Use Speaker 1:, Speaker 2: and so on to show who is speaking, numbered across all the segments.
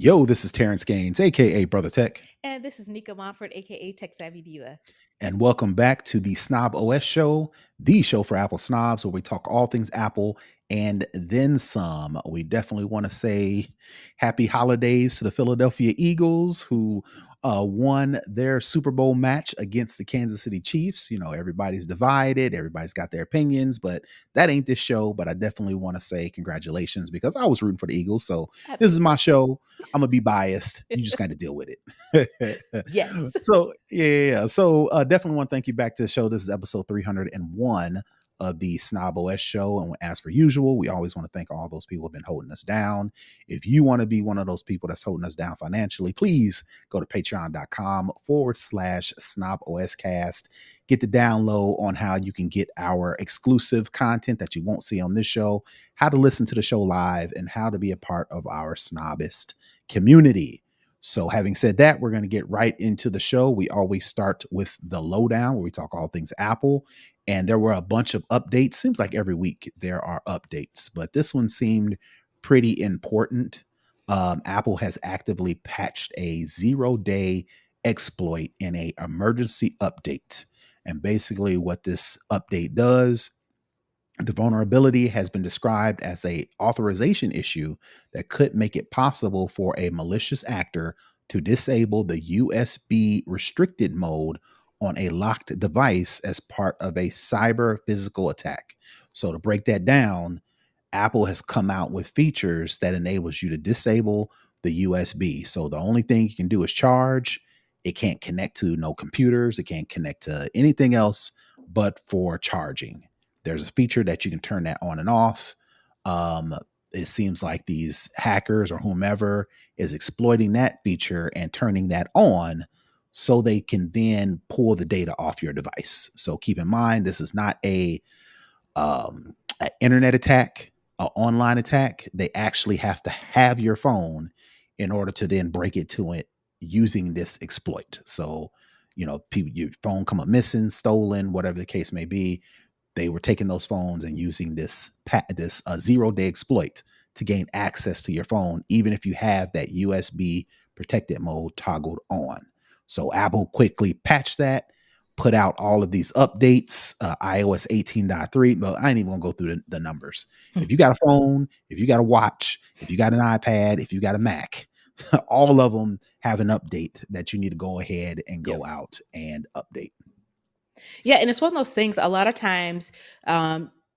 Speaker 1: Yo, this is Terrance Gaines, aka Brother Tech,
Speaker 2: And this is Nica Montford, aka Tech Savvy Diva.
Speaker 1: and welcome back to the Snob OS Show, the show for Apple snobs, where we talk all things Apple and then some. We definitely want to say happy holidays to the Philadelphia Eagles, who won their Super Bowl match against the Kansas City Chiefs. You know, everybody's divided, everybody's got their opinions, but that ain't this show. But I definitely want to say congratulations because I was rooting for the Eagles. So this is
Speaker 2: Absolutely.
Speaker 1: my show. I'm gonna be biased. You just got to deal with it.
Speaker 2: Yes.
Speaker 1: So yeah. So definitely want to thank you back to the show. This is episode 301 of the Snob OS show. And as per usual, we always want to thank all those people who have been holding us down. If you want to be one of those people that's holding us down financially, please go to patreon.com/Snob OS cast. Get the download on how you can get our exclusive content that you won't see on this show, how to listen to the show live, and how to be a part of our snobist community. So having said that, we're going to get right into the show. We always start with the lowdown where we talk all things Apple. And there were a bunch of updates. Seems like every week there are updates, but this one seemed pretty important. Apple has actively patched a 0-day exploit in a emergency update. And basically what this update does, the vulnerability has been described as a authorization issue that could make it possible for a malicious actor to disable the USB restricted mode on a locked device as part of a cyber physical attack. So to break that down, Apple has come out with features that enables you to disable the USB. So the only thing you can do is charge. It can't connect to no computers. It can't connect to anything else but for charging. There's a feature that you can turn that on and off. Um, it seems like these hackers or whomever is exploiting that feature and turning that on so they can then pull the data off your device. So keep in mind, this is not an internet attack, an online attack. They actually have to have your phone in order to then break it to it using this exploit. So, you know, people, your phone come up missing, stolen, whatever the case may be. They were taking those phones and using this 0-day exploit to gain access to your phone, even if you have that USB protected mode toggled on. So Apple quickly patched that, put out all of these updates, iOS 18.3. Well, I ain't even gonna go through the numbers. If you got a phone, if you got a watch, if you got an iPad, if you got a Mac, all of them have an update that you need to go ahead and
Speaker 2: Yep.
Speaker 1: go out and update.
Speaker 2: Yeah, and it's one of those things. A lot of times,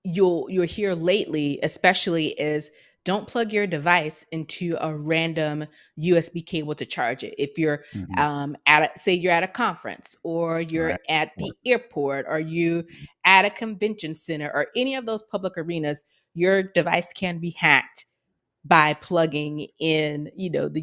Speaker 2: you'll hear lately, especially, is don't plug your device into a random USB cable to charge it. If you're
Speaker 1: Mhm.
Speaker 2: say you're at a conference, or
Speaker 1: All
Speaker 2: you're
Speaker 1: right.
Speaker 2: at the airport, or you at a convention center, or any of those public arenas, your device can be hacked by plugging in, the the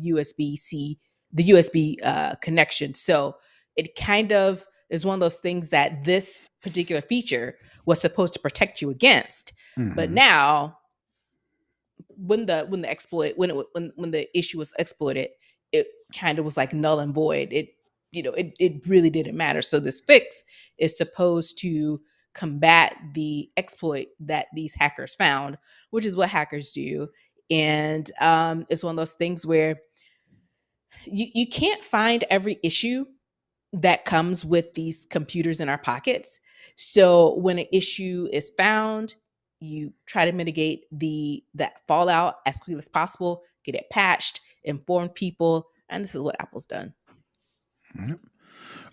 Speaker 2: USB connection. So it kind of is one of those things that this particular feature was supposed to protect you against. But
Speaker 1: Mhm.
Speaker 2: now, when the exploit when the issue was exploited, it kind of was like null and void. It really didn't matter. So this fix is supposed to combat the exploit that these hackers found, which is what hackers do. And it's one of those things where you can't find every issue that comes with these computers in our pockets. So when an issue is found, you try to mitigate that fallout as quickly as possible, get it patched, inform people, and this is what Apple's done.
Speaker 1: Yep.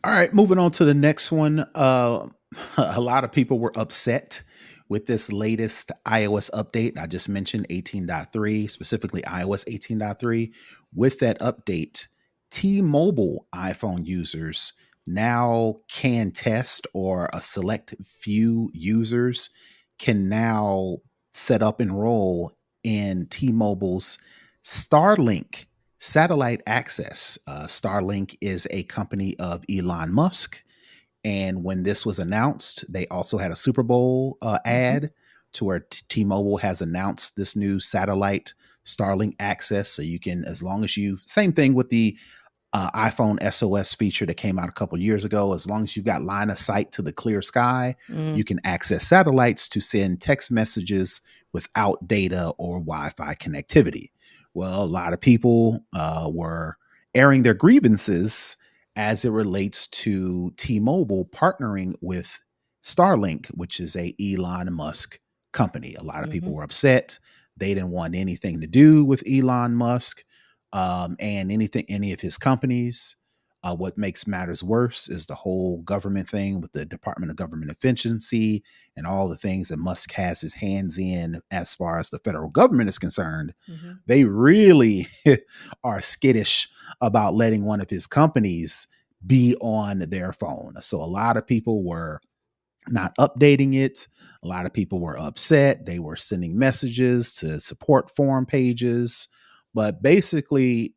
Speaker 1: All right, moving on to the next one. A lot of people were upset with this latest iOS update. I just mentioned 18.3, specifically iOS 18.3. With that update, T-Mobile iPhone users now can test, or a select few users can now set up, enroll in T-Mobile's Starlink satellite access. Starlink is a company of Elon Musk. And when this was announced, they also had a Super Bowl
Speaker 2: Mhm.
Speaker 1: ad to where T-Mobile has announced this new satellite Starlink access. So you can, as long as you, same thing with the iPhone SOS feature that came out a couple years ago, as long as you've got line of sight to the clear sky,
Speaker 2: Mm.
Speaker 1: you can access satellites to send text messages without data or Wi-Fi connectivity. Well, a lot of people were airing their grievances as it relates to T-Mobile partnering with Starlink, which is a Elon Musk company. A lot of people
Speaker 2: Hmm.
Speaker 1: were upset. They didn't want anything to do with Elon Musk and any of his companies. What makes matters worse is the whole government thing with the Department of Government Efficiency and all the things that Musk has his hands in as far as the federal government is concerned.
Speaker 2: Hmm.
Speaker 1: They really are skittish about letting one of his companies be on their phone. So a lot of people were not updating it. A lot of people were upset. They were sending messages to support forum pages. But basically,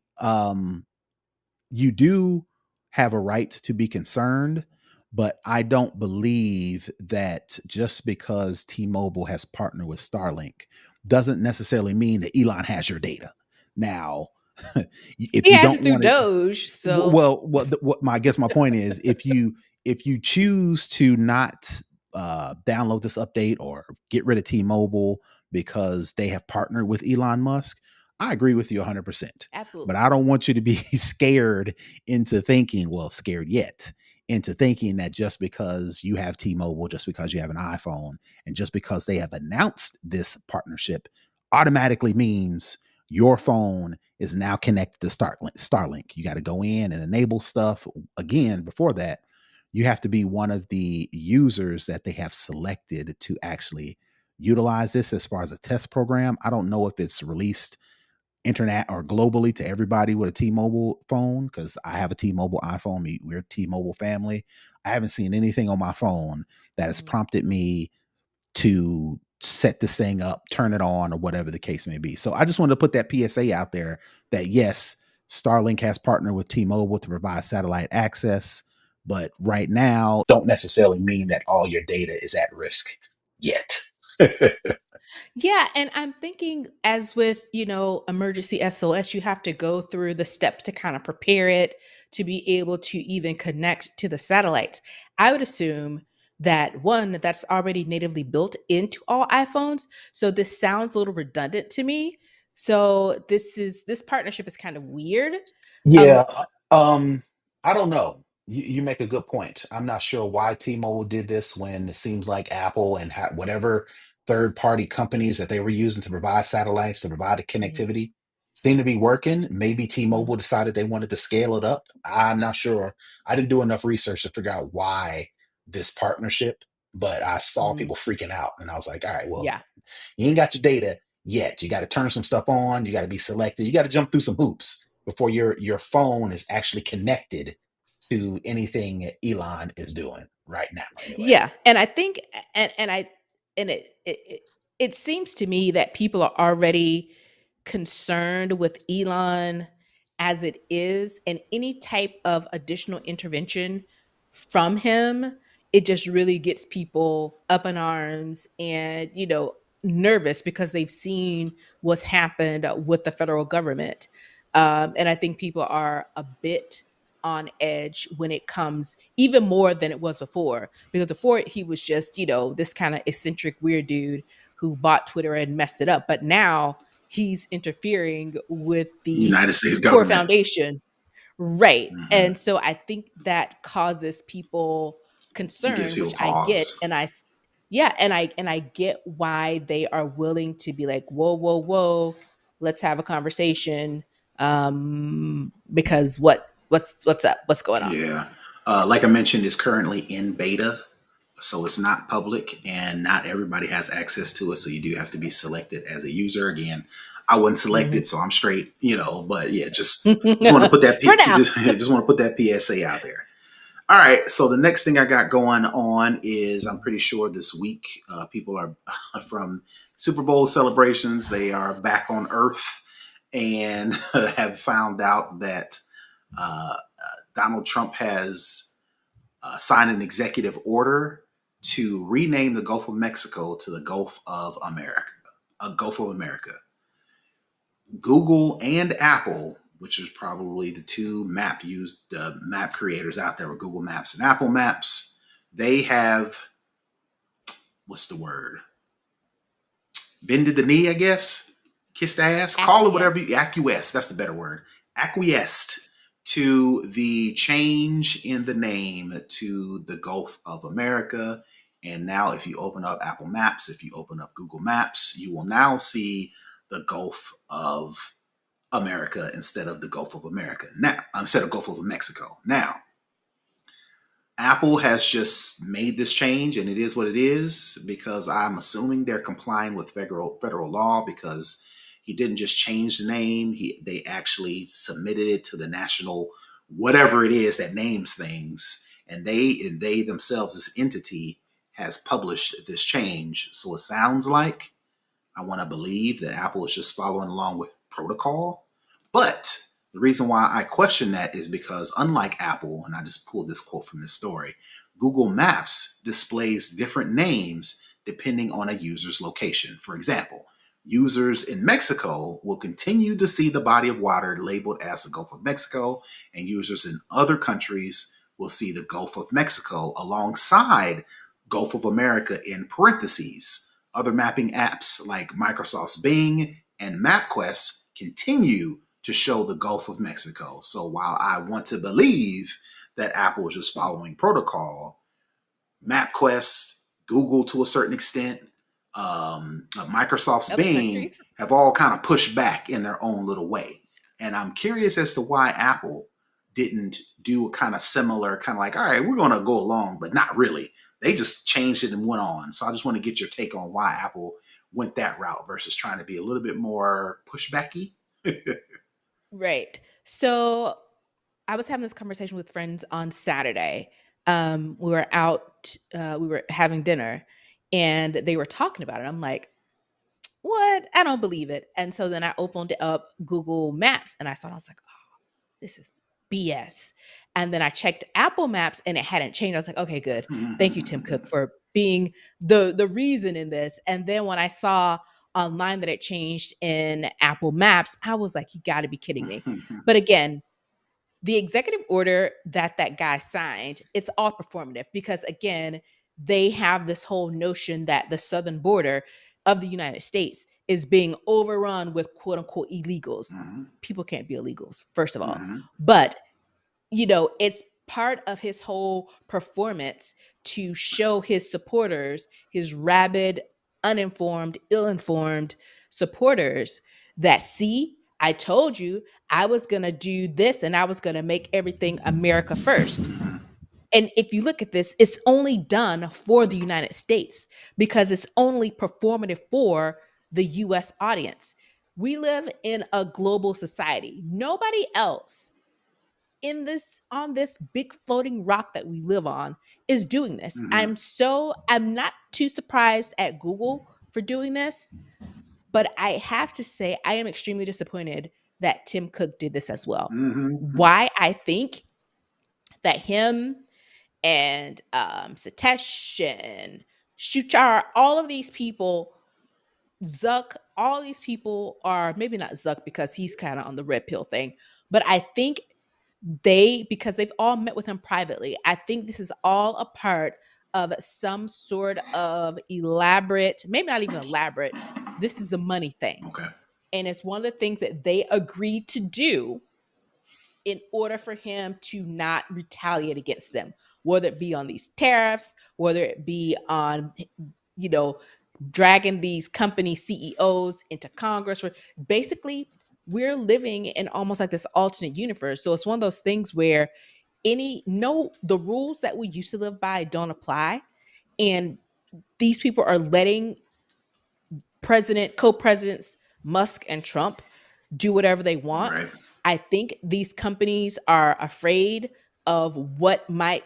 Speaker 1: you do have a right to be concerned, but I don't believe that just because T-Mobile has partnered with Starlink doesn't necessarily mean that Elon has your data. Now, if
Speaker 2: He
Speaker 1: you
Speaker 2: has
Speaker 1: don't
Speaker 2: it through
Speaker 1: want to,
Speaker 2: Doge, so
Speaker 1: I guess my point is, if you choose to not download this update or get rid of T-Mobile because they have partnered with Elon Musk, I agree with you 100%. But
Speaker 2: absolutely.
Speaker 1: I don't want you to be scared into thinking, well, scared yet, into thinking that just because you have T-Mobile, just because you have an iPhone, and just because they have announced this partnership, automatically means your phone is now connected to Starlink. You got to go in and enable stuff. Again, before that, you have to be one of the users that they have selected to actually utilize this as far as a test program. I don't know if it's released internet or globally to everybody with a T-Mobile phone, because I have a T-Mobile iPhone. We're a T-Mobile family. I haven't seen anything on my phone that has
Speaker 2: Hmm.
Speaker 1: prompted me to set this thing up, turn it on, or whatever the case may be. So I just wanted to put that PSA out there that yes, Starlink has partnered with T-Mobile to provide satellite access, but right now don't necessarily mean that all your data is at risk yet.
Speaker 2: Yeah, and I'm thinking as with, emergency SOS, you have to go through the steps to kind of prepare it to be able to even connect to the satellites. I would assume that one that's already natively built into all iPhones. So this sounds a little redundant to me. So this partnership is kind of weird. Um
Speaker 1: Yeah, I don't know. You make a good point. I'm not sure why T-Mobile did this when it seems like Apple and whatever third-party companies that they were using to provide satellites to provide the
Speaker 2: mhm,
Speaker 1: connectivity seem to be working. Maybe
Speaker 2: mhm,
Speaker 1: T-Mobile decided they wanted to scale it up. I'm not sure. I didn't do enough research to figure out why this partnership, but I saw
Speaker 2: mhm.
Speaker 1: people freaking out, and I was like, all right, well,
Speaker 2: Yeah.
Speaker 1: you ain't got your data yet. You got to turn some stuff on. You got to be selected. You got to jump through some hoops before your phone is actually connected to anything Elon is doing right now. Anyway.
Speaker 2: Yeah, and I think and I and it seems to me that people are already concerned with Elon as it is, and any type of additional intervention from him, it just really gets people up in arms and, nervous because they've seen what's happened with the federal government. And I think people are a bit on edge when it comes even more than it was before, because before he was just, this kind of eccentric weird dude who bought Twitter and messed it up, but now he's interfering with the
Speaker 1: United States
Speaker 2: core
Speaker 1: government.
Speaker 2: foundation. Right.
Speaker 1: Hmm.
Speaker 2: And so I think that causes people
Speaker 1: It gives
Speaker 2: concern,
Speaker 1: people
Speaker 2: which I get.
Speaker 1: pause.
Speaker 2: Yeah, and I get why they are willing to be like, whoa, whoa, whoa, let's have a conversation. Because what's up? What's going on?
Speaker 1: Yeah. Like I mentioned, it's currently in beta, so it's not public and not everybody has access to it. So you do have to be selected as a user. Again, I wasn't
Speaker 2: Mhm.
Speaker 1: selected, so I'm straight, But yeah, just want to put that
Speaker 2: For now.
Speaker 1: just want to put that PSA out there. All right, so the next thing I got going on is I'm pretty sure this week people are from Super Bowl celebrations. They are back on Earth and have found out that Donald Trump has signed an executive order to rename the Gulf of Mexico to the Gulf of America. Gulf of America. Google and Apple, which is probably the two map creators out there with Google Maps and Apple Maps, they have what's the word? Bended the knee, I guess. kissed ass, call it whatever you
Speaker 2: Acquiesced.
Speaker 1: acquiesce. That's the better word. Acquiesced to the change in the name to the Gulf of America. And now, if you open up Apple Maps, if you open up Google Maps, you will now see the Gulf of America instead of the Gulf of America. Now, instead of Gulf of Mexico. Now, Apple has just made this change, and it is what it is because I'm assuming they're complying with federal law because he didn't just change the name; they actually submitted it to the national whatever it is that names things, and they themselves, this entity, has published this change. So it sounds like I want to believe that Apple is just following along with protocol. But the reason why I question that is because, unlike Apple, and I just pulled this quote from this story, Google Maps displays different names depending on a user's location. For example, users in Mexico will continue to see the body of water labeled as the Gulf of Mexico, and users in other countries will see the Gulf of Mexico alongside Gulf of America in parentheses. Other mapping apps like Microsoft's Bing and MapQuest continue to show the Gulf of Mexico. So while I want to believe that Apple is just following protocol, MapQuest, Google to a certain extent, Microsoft's
Speaker 2: Other
Speaker 1: Bing
Speaker 2: countries.
Speaker 1: have all kind of pushed back in their own little way. And I'm curious as to why Apple didn't do a kind of similar, kind of like, all right, we're going to go along, but not really. They just changed it and went on. So I just want to get your take on why Apple went that route versus trying to be a little bit more pushbacky.
Speaker 2: Right. So I was having this conversation with friends on Saturday. We were out, we were having dinner, and they were talking about it. I'm like, what? I don't believe it. And so then I opened up Google Maps and I was like, oh, this is BS. And then I checked Apple Maps and it hadn't changed. I was like, okay, good. Thank you, Tim Cook, for being the reason in this. And then when I saw online that it changed in Apple Maps, I was like, you got to be kidding me. But again, the executive order that that guy signed, it's all performative because again, they have this whole notion that the southern border of the United States is being overrun with quote unquote illegals. People can't be illegals, first of all. But it's part of his whole performance to show his supporters, his rabid, uninformed, ill-informed supporters that, see, I told you I was going to do this and I was going to make everything America first. And if you look at this, it's only done for the United States because it's only performative for the US audience. We live in a global society. Nobody else in this on this big floating rock that we live on is doing this. I'm not too surprised at Google for doing this, but I have to say I am extremely disappointed that Tim Cook did this as well. Why I think that him and Satesh and Shuchar, all of these people, Zuck, all these people are maybe not Zuck because he's kind of on the red pill thing, but I think because they've all met with him privately, I think this is all a part of some sort of elaborate, maybe not even elaborate, this is a money thing.
Speaker 1: Okay.
Speaker 2: And it's one of the things that they agreed to do in order for him to not retaliate against them, whether it be on these tariffs, whether it be on, you know, dragging these company CEOs into Congress. Basically, we're living in almost like this alternate universe. So it's one of those things where the rules that we used to live by don't apply. And these people are letting co-presidents Musk and Trump do whatever they want.
Speaker 1: Right.
Speaker 2: I think these companies are afraid of what might,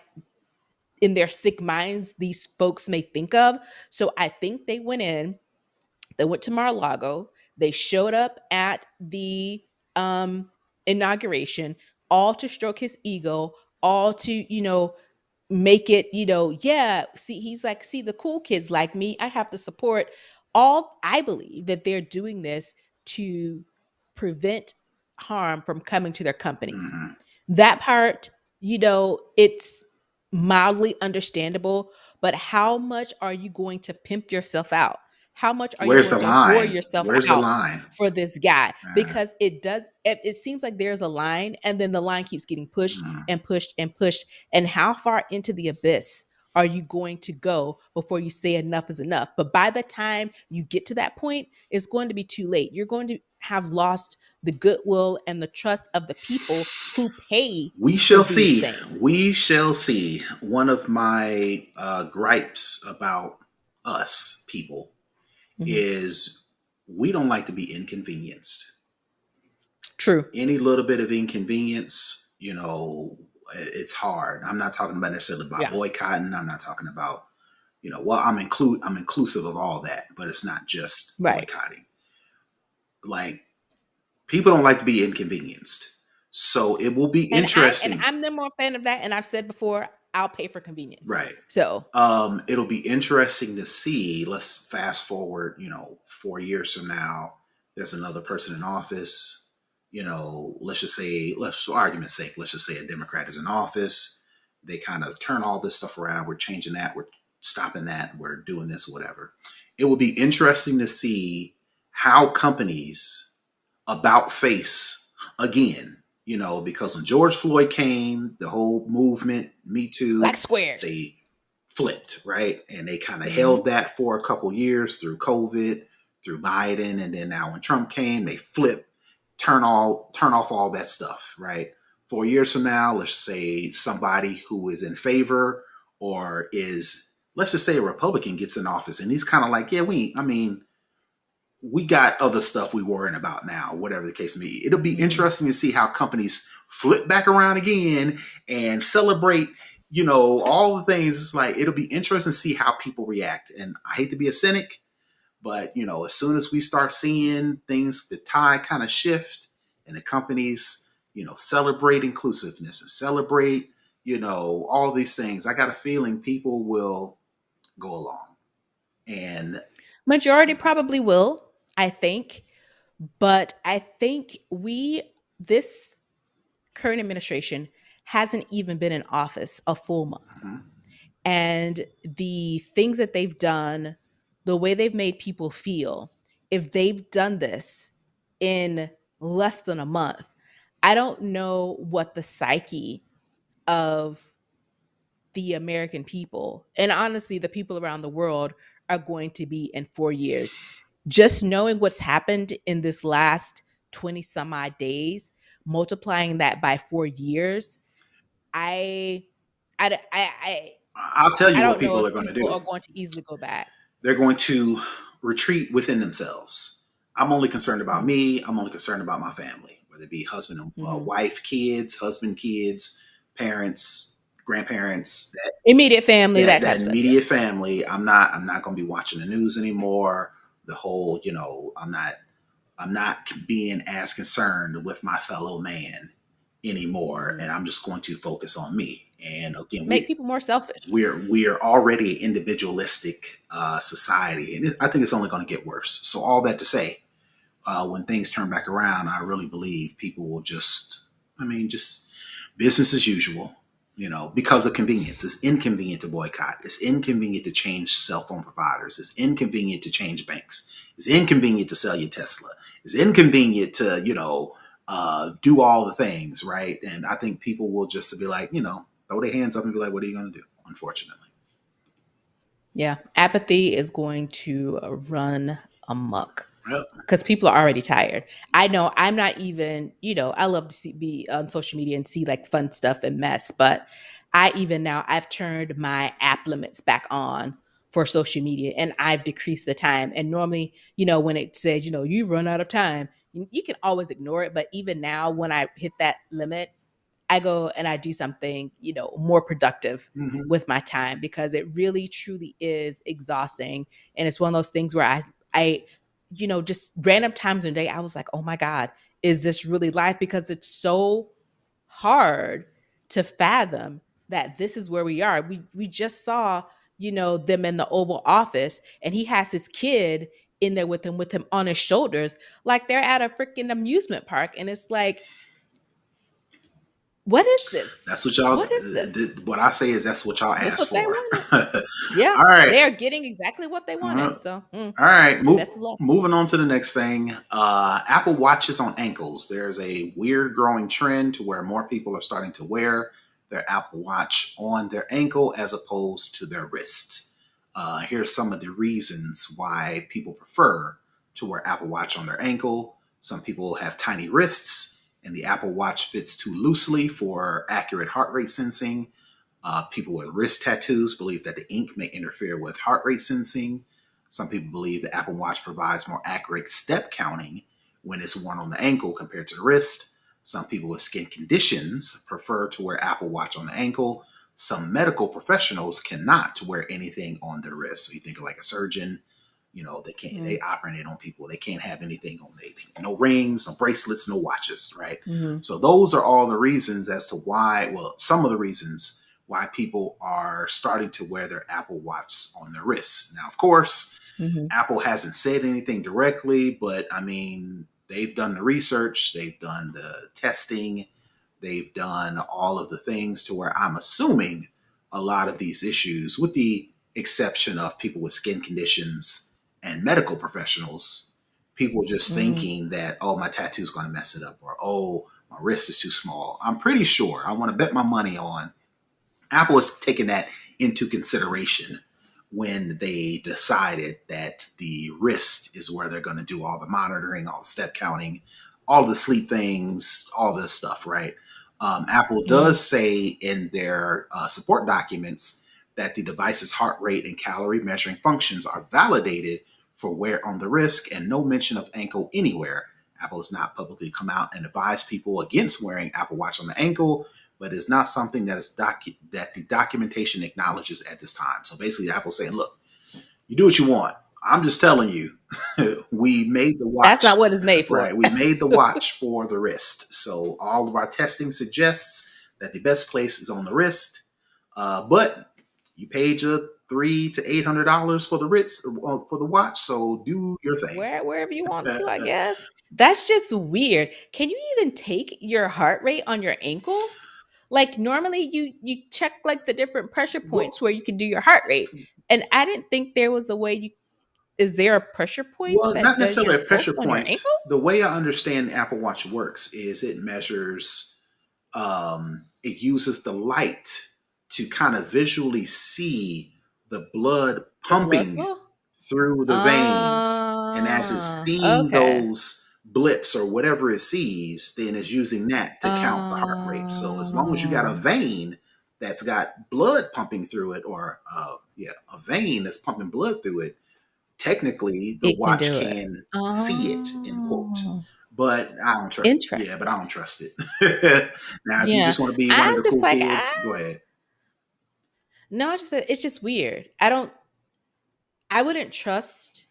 Speaker 2: in their sick minds, these folks may think of. So I think they went to Mar-a-Lago, they showed up at the inauguration, all to stroke his ego, all to, make it, yeah, see, he's like, see, the cool kids like me, I have the support. All I believe that they're doing this to prevent harm from coming to their companies. That part, it's mildly understandable, but how much are you going to pimp yourself out? How much are you
Speaker 1: Where's
Speaker 2: going
Speaker 1: the
Speaker 2: to whore
Speaker 1: line?
Speaker 2: yourself
Speaker 1: Where's the
Speaker 2: out
Speaker 1: line?
Speaker 2: for this guy?
Speaker 1: Uh,
Speaker 2: Because it seems like there's a line, and then the line keeps getting pushed
Speaker 1: mm.
Speaker 2: and pushed and pushed. And how far into the abyss are you going to go before you say enough is enough? But by the time you get to that point, it's going to be too late. You're going to have lost the goodwill and the trust of the people who pay
Speaker 1: We
Speaker 2: for
Speaker 1: shall
Speaker 2: these
Speaker 1: see.
Speaker 2: things.
Speaker 1: We shall see. One of my gripes about us people
Speaker 2: Mhm.
Speaker 1: is we don't like to be inconvenienced.
Speaker 2: True.
Speaker 1: Any little bit of inconvenience, it's hard. I'm not talking about necessarily about
Speaker 2: Yeah.
Speaker 1: boycotting. I'm not talking about, well, I'm inclusive of all that, but it's not just
Speaker 2: Right.
Speaker 1: boycotting. Like, people don't like to be inconvenienced. So it will be
Speaker 2: And
Speaker 1: interesting.
Speaker 2: I'm the more fan of that. And I've said before, I'll pay for convenience.
Speaker 1: Right.
Speaker 2: So
Speaker 1: It'll be interesting to see. Let's fast forward, 4 years from now, there's another person in office. Let's just say, for argument's sake, let's just say a Democrat is in office. They kind of turn all this stuff around. We're changing that. We're stopping that. We're doing this, whatever. It will be interesting to see how companies about face again, because when George Floyd came, the whole movement, Me
Speaker 2: black
Speaker 1: Too,
Speaker 2: squares.
Speaker 1: they flipped, right? And they kind of
Speaker 2: Mm-hmm.
Speaker 1: held that for a couple years through COVID, through Biden, and then now when Trump came, they flipped, turn off all that stuff, right? 4 years from now, let's say somebody who is in favor or is, let's just say a Republican gets in office and he's kind of like, yeah, we got other stuff we worrying about now, whatever the case may be. It'll be
Speaker 2: Mm-hmm.
Speaker 1: interesting to see how companies flip back around again and celebrate, all the things. It's like, it'll be interesting to see how people react. And I hate to be a cynic, but, as soon as we start seeing things, the tide kind of shift and the companies, celebrate inclusiveness and celebrate, all these things, I got a feeling people will go along. And
Speaker 2: Majority probably will, I think. But I think this current administration hasn't even been in office a full month.
Speaker 1: mhm,
Speaker 2: And the things that they've done, the way they've made people feel, if they've done this in less than a month, I don't know what the psyche of the American people and honestly the people around the world are going to be in 4 years. Just knowing what's happened in this last 20 some odd days, multiplying that by 4 years, I, I,
Speaker 1: I'll tell
Speaker 2: I
Speaker 1: you what
Speaker 2: don't know
Speaker 1: people
Speaker 2: if
Speaker 1: are going to
Speaker 2: people
Speaker 1: do.
Speaker 2: are going to easily go back.
Speaker 1: They're going to retreat within themselves. I'm only concerned about
Speaker 2: Mhm.
Speaker 1: me. I'm only concerned about my family, whether it be husband and
Speaker 2: Mhm.
Speaker 1: wife, kids, husband, kids, parents, grandparents,
Speaker 2: Immediate family, that type
Speaker 1: that
Speaker 2: of stuff. Yeah.
Speaker 1: immediate family. I'm not going to be watching the news anymore. The whole, I'm not being as concerned with my fellow man anymore,
Speaker 2: Mhm.
Speaker 1: and I'm just going to focus on me. And again,
Speaker 2: Make people more selfish.
Speaker 1: we're already an individualistic society, and I think it's only going to get worse. So all that to say, when things turn back around, I really believe people will just business as usual. Because of convenience. It's inconvenient to boycott. It's inconvenient to change cell phone providers. It's inconvenient to change banks. It's inconvenient to sell your Tesla. It's inconvenient to, do all the things, right? And I think people will just be like, throw their hands up and be like, what are you going to do? Unfortunately.
Speaker 2: Yeah. Apathy is going to run amok
Speaker 1: Yep.
Speaker 2: because people are already tired. I know I'm not even, I love to be on social media and see like fun stuff and mess, but I even now I've turned my app limits back on for social media and I've decreased the time. And normally, when it says, you've run out of time, you can always ignore it. But even now, when I hit that limit, I go and I do something, more productive
Speaker 1: Mm-hmm.
Speaker 2: with my time because it really truly is exhausting. And it's one of those things where just random times in the day, I was like, oh my God, is this really life? Because it's so hard to fathom that this is where we are. We just saw, them in the Oval Office and he has his kid in there with him on his shoulders, like they're at a freaking amusement park. And it's like, What is this?
Speaker 1: That's what y'all.
Speaker 2: What is this?
Speaker 1: What I say is that's what y'all
Speaker 2: That's
Speaker 1: asked
Speaker 2: what they
Speaker 1: for.
Speaker 2: wanted. Yeah,
Speaker 1: All right.
Speaker 2: they are getting exactly what they wanted.
Speaker 1: All
Speaker 2: So,
Speaker 1: right.
Speaker 2: best of luck.
Speaker 1: Moving on to the next thing. Apple Watches on ankles. There's a weird growing trend to where more people are starting to wear their Apple Watch on their ankle as opposed to their wrist. Here's some of the reasons why people prefer to wear Apple Watch on their ankle. Some people have tiny wrists, and the Apple Watch fits too loosely for accurate heart rate sensing. People with wrist tattoos believe that the ink may interfere with heart rate sensing. Some people believe the Apple Watch provides more accurate step counting when it's worn on the ankle compared to the wrist. Some people with skin conditions prefer to wear Apple Watch on the ankle. Some medical professionals cannot wear anything on their wrist. So you think of like a surgeon, they can't, they operate on people. They can't have anything on no rings, no bracelets, no watches, right?
Speaker 2: Mm-hmm.
Speaker 1: So those are all the reasons as to why, some of the reasons why people are starting to wear their Apple Watch on their wrists. Now, of course,
Speaker 2: Mm-hmm.
Speaker 1: Apple hasn't said anything directly, but I mean, they've done the research, they've done the testing, they've done all of the things to where I'm assuming a lot of these issues, with the exception of people with skin conditions and medical professionals, people just
Speaker 2: Mm-hmm.
Speaker 1: thinking that, oh, my tattoo's going to mess it up, or oh, my wrist is too small. I'm pretty sure, I want to bet my money on Apple has taken that into consideration when they decided that the wrist is where they're going to do all the monitoring, all the step counting, all the sleep things, all this stuff, right? Apple
Speaker 2: Mm-hmm.
Speaker 1: does say in their support documents that the device's heart rate and calorie measuring functions are validated for wear on the wrist, and no mention of ankle anywhere. Apple has not publicly come out and advised people against wearing Apple Watch on the ankle, but it's not something that the documentation acknowledges at this time. So basically, Apple's saying, "Look, you do what you want. I'm just telling you, we made the
Speaker 2: That's
Speaker 1: watch,
Speaker 2: not what it's made for.
Speaker 1: right? We made the watch for the wrist. So all of our testing suggests that the best place is on the wrist. But you paid your $300 to $800 for the wrist for the watch, so do your thing."
Speaker 2: Wherever you want to, I guess. That's just weird. Can you even take your heart rate on your ankle? Like normally you check like the different pressure
Speaker 1: Well,
Speaker 2: points where you can do your heart rate. And I didn't think there was a way you is there a pressure point
Speaker 1: Well,
Speaker 2: that
Speaker 1: not
Speaker 2: does your
Speaker 1: necessarily a pressure
Speaker 2: pulse on your
Speaker 1: point.
Speaker 2: ankle?
Speaker 1: The way I understand the Apple Watch works is it measures, it uses the light to kind of visually see the blood
Speaker 2: The blood
Speaker 1: pumping
Speaker 2: flow?
Speaker 1: through the veins. And as it's seeing
Speaker 2: Okay.
Speaker 1: those blips or whatever it sees, then it's using that to count the heart rate. So as long as you got a
Speaker 2: Um,
Speaker 1: vein that's got blood pumping through it, or a vein that's pumping blood through it, technically the
Speaker 2: it can
Speaker 1: watch
Speaker 2: do it.
Speaker 1: can see it, end quote.
Speaker 2: Oh,
Speaker 1: But I don't trust. Yeah, but
Speaker 2: interesting.
Speaker 1: I don't trust it. Now, if you
Speaker 2: Yeah.
Speaker 1: just want to be one of
Speaker 2: I'm
Speaker 1: the
Speaker 2: just
Speaker 1: cool
Speaker 2: like,
Speaker 1: kids, go ahead.
Speaker 2: no, I just said it's just weird. I wouldn't trust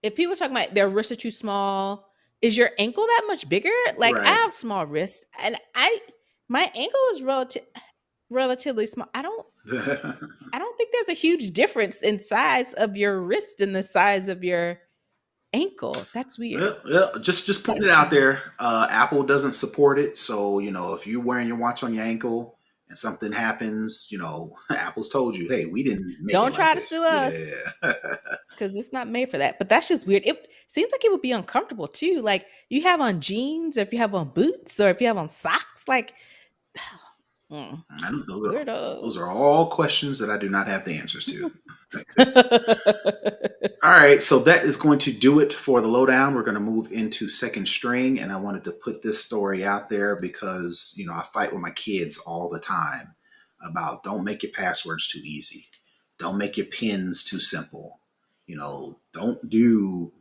Speaker 2: if people talking about their wrists are too small. Is your ankle that much bigger? Like I
Speaker 1: Right.
Speaker 2: have small wrists, and my ankle is relatively small. I don't think there's a huge difference in size of your wrist and the size of your ankle. That's weird.
Speaker 1: Well, just pointing it out there. Apple doesn't support it, so if you're wearing your watch on your ankle and something happens, Apple's told you, hey, we didn't make it
Speaker 2: Don't
Speaker 1: like
Speaker 2: try to sue
Speaker 1: this.
Speaker 2: us
Speaker 1: Yeah.
Speaker 2: because it's not made for that. But that's just weird. It seems like it would be uncomfortable too. Like you have on jeans, or if you have on boots, or if you have on socks. Like, mm,
Speaker 1: I know those are
Speaker 2: weirdos.
Speaker 1: all questions that I do not have the answers to. All right, so that is going to do it for the lowdown. We're going to move into second string, and I wanted to put this story out there because I fight with my kids all the time about don't make your passwords too easy, don't make your pins too simple, don't do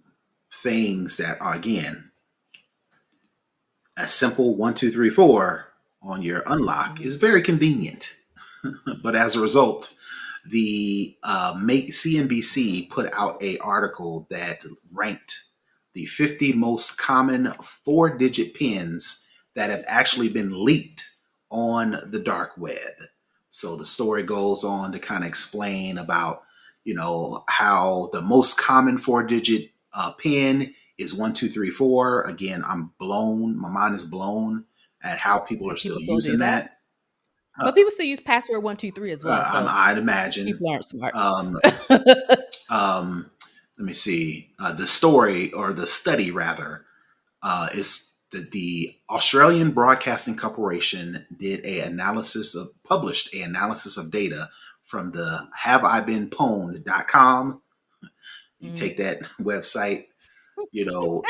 Speaker 1: things that are, again, a simple 1 2 3 4 on your unlock is
Speaker 2: Mhm.
Speaker 1: very convenient. But as a result, the CNBC put out a article that ranked the 50 most common 4-digit pins that have actually been leaked on the dark web. So the story goes on to kind of explain about, how the most common 4-digit pin is 1 2 3 4. Again, I'm blown. My mind is blown and how people are
Speaker 2: And
Speaker 1: still
Speaker 2: people still do
Speaker 1: using
Speaker 2: that.
Speaker 1: that. Uh,
Speaker 2: But people still use password 123 as well. So
Speaker 1: I'd imagine.
Speaker 2: people aren't smart.
Speaker 1: Um, let me see. The story or the study rather is that the Australian Broadcasting Corporation published a analysis of data from the haveibeenpwned.com. You
Speaker 2: Mm.
Speaker 1: take that website, you know,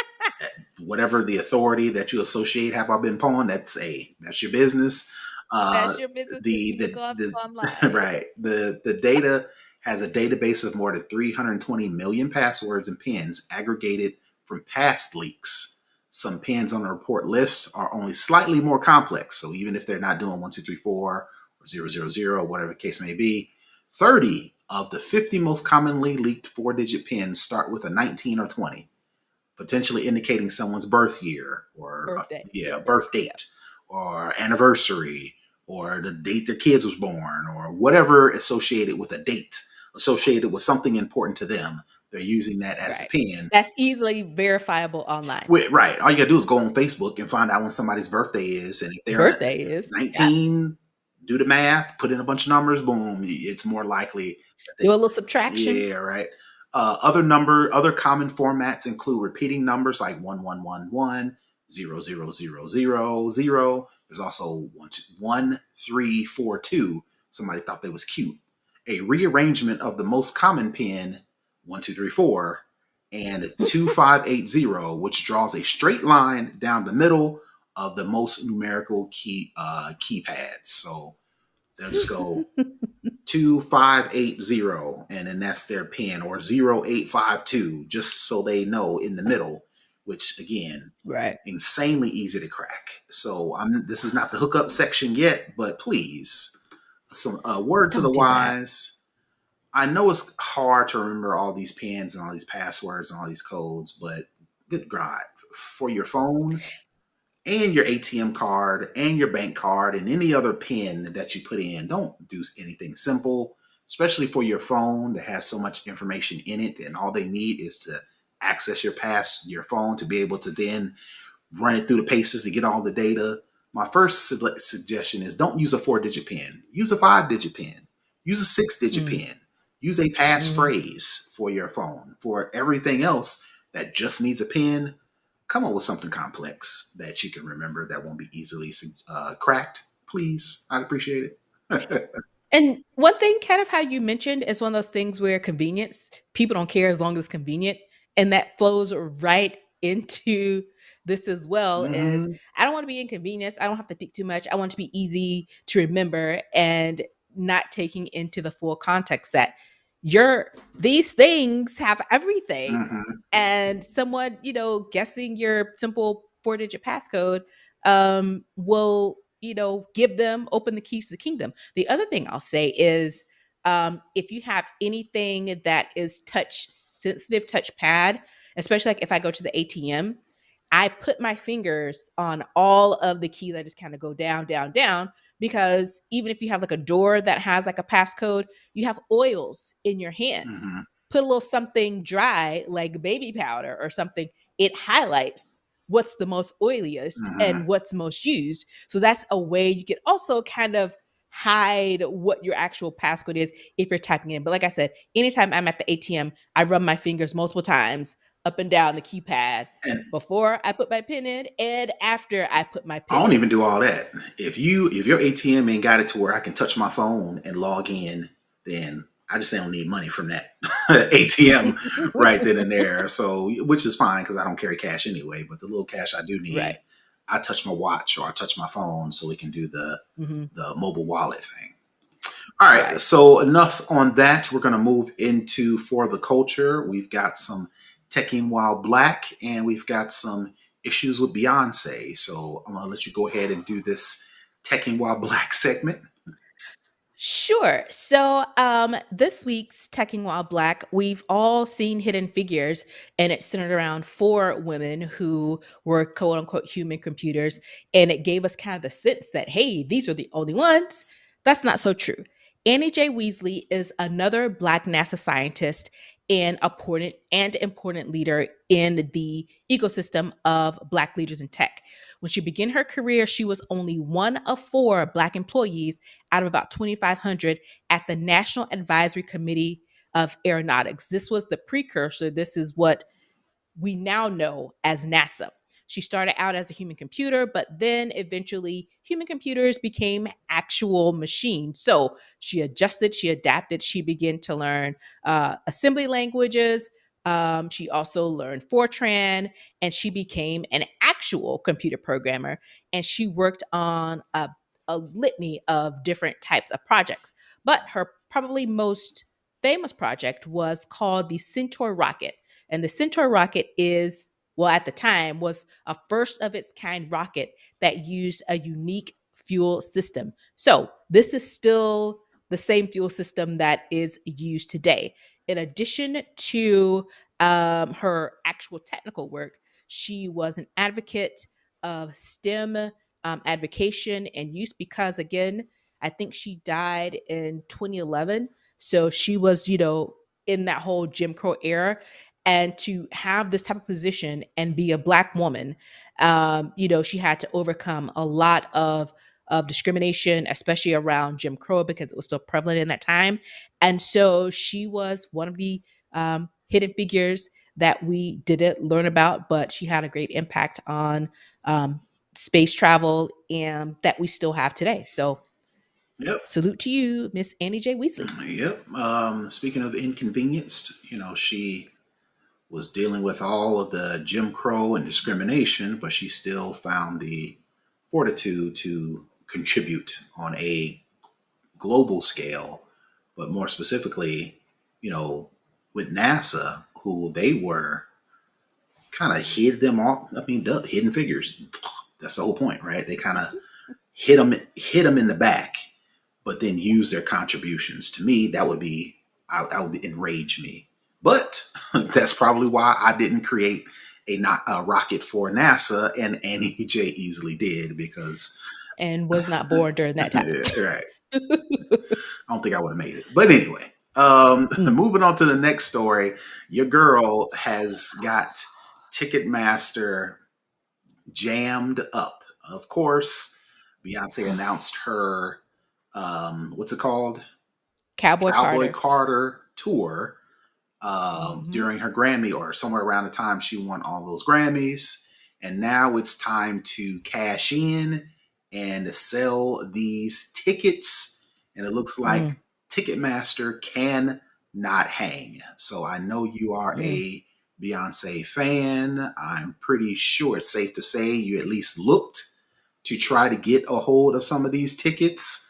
Speaker 1: whatever the authority that you associate have I been pwned, that's your business. Uh,
Speaker 2: That's your business if
Speaker 1: the
Speaker 2: you look
Speaker 1: the
Speaker 2: on
Speaker 1: the
Speaker 2: online.
Speaker 1: right the data has a database of more than 320 million passwords and pins aggregated from past leaks. Some pins on the report list are only slightly more complex, so even if they're not doing 1234 or 000, whatever the case may be, 30 of the 50 most commonly leaked four-digit pins start with a 19 or 20, potentially indicating someone's birth year or
Speaker 2: Birthday.
Speaker 1: yeah,
Speaker 2: Yeah,
Speaker 1: birth
Speaker 2: yeah.
Speaker 1: date or anniversary or the date their kids was born or whatever associated with a date, associated with something important to them. They're using that as the
Speaker 2: Right.
Speaker 1: pin.
Speaker 2: That's easily verifiable online.
Speaker 1: Right. All you gotta do is go on Facebook and find out when somebody's birthday is. And if they're
Speaker 2: Birthday is. Yep.
Speaker 1: 19, do the math, put in a bunch of numbers, boom, it's more likely that
Speaker 2: Do
Speaker 1: they,
Speaker 2: a little subtraction.
Speaker 1: yeah, right. Other common formats include repeating numbers like 1111, 0000. There's also 1342. Somebody thought that was cute. A rearrangement of the most common pin 1234 and 2580, which draws a straight line down the middle of the most numerical keypads. So they'll just go 2580 and then that's their pin, or 0852, just so they know in the middle, which again,
Speaker 2: Right.
Speaker 1: insanely easy to crack. So this is not the hookup section yet, but please, some word to the
Speaker 2: Don't do that.
Speaker 1: wise. I know it's hard to remember all these pins and all these passwords and all these codes, but good God, for your phone and your ATM card and your bank card and any other PIN that you put in, don't do anything simple, especially for your phone that has so much information in it. And all they need is to access your phone to be able to then run it through the paces to get all the data. My first suggestion is don't use a four-digit PIN. Use a five-digit PIN. Use a six-digit
Speaker 2: Mm.
Speaker 1: PIN. Use a
Speaker 2: Mm.
Speaker 1: passphrase for your phone. For everything else that just needs a PIN, come up with something complex that you can remember that won't be easily cracked. Please, I'd appreciate it.
Speaker 2: And one thing, kind of how you mentioned, is one of those things where convenience, people don't care as long as it's convenient. And that flows right into this as well. Is
Speaker 1: Mm-hmm.
Speaker 2: I don't want to be inconvenienced. I don't have to think too much. I want it to be easy to remember, and not taking into the full context that these things have everything.
Speaker 1: Mm-hmm.
Speaker 2: And someone, guessing your simple 4-digit passcode will, give them open the keys to the kingdom. The other thing I'll say is, if you have anything that is touch sensitive, touchpad, especially like if I go to the ATM, I put my fingers on all of the keys. I just kind of go down, down, down, because even if you have like a door that has like a passcode, you have oils in your hands.
Speaker 1: Mm-hmm.
Speaker 2: Put a little something dry like baby powder or something, it highlights what's the most oiliest
Speaker 1: Mm-hmm.
Speaker 2: and what's most used. So that's a way you can also kind of hide what your actual passcode is if you're typing in. But like I said, anytime I'm at the ATM, I run my fingers multiple times up and down the keypad
Speaker 1: And
Speaker 2: before I put my pin in and after I put my
Speaker 1: I
Speaker 2: pin
Speaker 1: don't
Speaker 2: in.
Speaker 1: even do all that. If your ATM ain't got it to where I can touch my phone and log in, then I just don't need money from that ATM right then and there. So, which is fine because I don't carry cash anyway. But the little cash I do
Speaker 2: Right.
Speaker 1: need, I touch my watch or I touch my phone so we can do
Speaker 2: Hmm.
Speaker 1: the mobile wallet thing. All right.
Speaker 2: Right.
Speaker 1: So enough on that. We're going to move into for the culture. We've got some teching while black, and we've got some issues with Beyonce. So I'm going to let you go ahead and do this teching while black segment.
Speaker 2: Sure. So, this week's Teching While Black, we've all seen Hidden Figures, and it's centered around four women who were quote unquote human computers. And it gave us kind of the sense that, hey, these are the only ones. That's not so true. Annie J. Weasley is another Black NASA scientist, and important leader in the ecosystem of Black leaders in tech. When she began her career, she was only one of four Black employees out of about 2,500 at the National Advisory Committee of Aeronautics. This was the precursor. This is what we now know as NASA. She started out as a human computer, but then eventually human computers became actual machines. So she adjusted, she adapted, she began to learn assembly languages. She also learned Fortran, and she became an actual computer programmer. And she worked on a litany of different types of projects. But her probably most famous project was called the Centaur rocket. And the Centaur rocket is, well, at the time, was a first of its kind rocket that used a unique fuel system. So this is still the same fuel system that is used today. In addition to her actual technical work, she was an advocate of STEM advocation and use because, again, I think she died in 2011. So she was, in that whole Jim Crow era, and to have this type of position and be a Black woman, she had to overcome a lot of discrimination, especially around Jim Crow, because it was still prevalent in that time. And so she was one of the hidden figures that we didn't learn about, but she had a great impact on space travel and that we still have today. So
Speaker 1: Yep.
Speaker 2: salute to you, Miss Annie J. Weasley.
Speaker 1: Yep. Speaking of inconvenienced, she was dealing with all of the Jim Crow and discrimination, but she still found the fortitude to contribute on a global scale, but more specifically, with NASA, who they were kind of hid them off. I mean, hidden figures. That's the whole point, right? They kind of hit them in the back, but then use their contributions. To me, that would enrage me. But that's probably why I didn't create a rocket for NASA, and Annie J. Easley did, because
Speaker 2: And was not born during that time.
Speaker 1: yeah, right. I don't think I would have made it. But anyway,
Speaker 2: Mm.
Speaker 1: moving on to the next story. Your girl has got Ticketmaster jammed up. Of course, Beyonce announced her what's it called?
Speaker 2: Cowboy
Speaker 1: Cowboy
Speaker 2: Carter.
Speaker 1: Carter tour
Speaker 2: Hmm.
Speaker 1: during her Grammy, or somewhere around the time she won all those Grammys. And now it's time to cash in and sell these tickets. And it looks like
Speaker 2: Mm.
Speaker 1: Ticketmaster can not hang. So I know you are
Speaker 2: Mm.
Speaker 1: a Beyonce fan. I'm pretty sure it's safe to say you at least looked to try to get a hold of some of these tickets.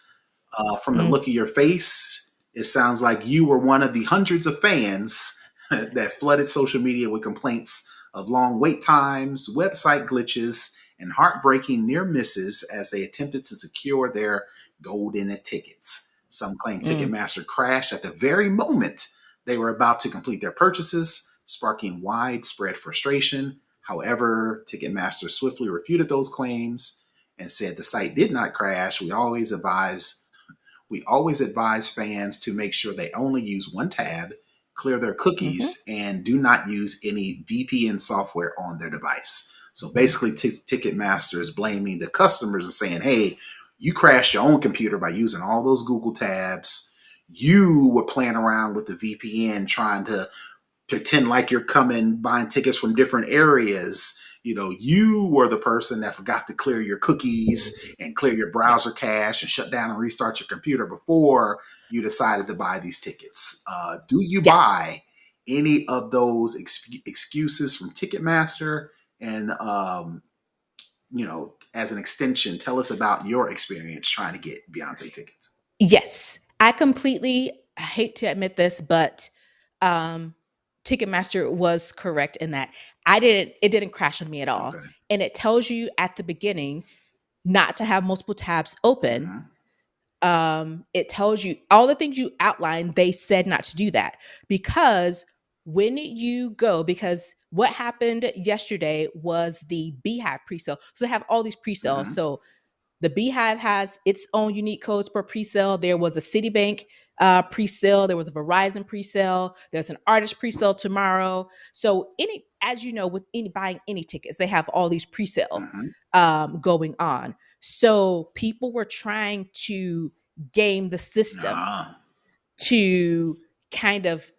Speaker 1: From the
Speaker 2: Mm.
Speaker 1: look of your face, it sounds like you were one of the hundreds of fans that flooded social media with complaints of long wait times, website glitches, and heartbreaking near misses as they attempted to secure their golden tickets. Some claim
Speaker 2: Mm.
Speaker 1: Ticketmaster crashed at the very moment they were about to complete their purchases, sparking widespread frustration. However, Ticketmaster swiftly refuted those claims and said the site did not crash. We always advise fans to make sure they only use one tab, clear their
Speaker 2: Hmm.
Speaker 1: cookies, and do not use any VPN software on their device. So basically, Ticketmaster is blaming the customers and saying, hey, you crashed your own computer by using all those Google tabs. You were playing around with the VPN trying to pretend like you're coming buying tickets from different areas. You were the person that forgot to clear your cookies and clear your
Speaker 2: Yeah.
Speaker 1: browser cache and shut down and restart your computer before you decided to buy these tickets. Do you
Speaker 2: Yeah.
Speaker 1: buy any of those excuses from Ticketmaster? And as an extension, tell us about your experience trying to get Beyonce tickets.
Speaker 2: Yes. I completely hate to admit this, but um Ticketmaster was correct in that it didn't crash on me at all.
Speaker 1: Okay.
Speaker 2: And it tells you at the beginning not to have multiple tabs open.
Speaker 1: Mm-hmm.
Speaker 2: It tells you all the things you outlined. They said not to do that because because what happened yesterday was the Beehive pre-sale. So they have all these pre-sales.
Speaker 1: Mm-hmm.
Speaker 2: So the Beehive has its own unique codes per pre-sale. There was a Citibank pre-sale. There was a Verizon pre-sale. There's an artist pre-sale tomorrow. So as you know, with buying any tickets, they have all these pre-sales going on. So people were trying to game the system to kind of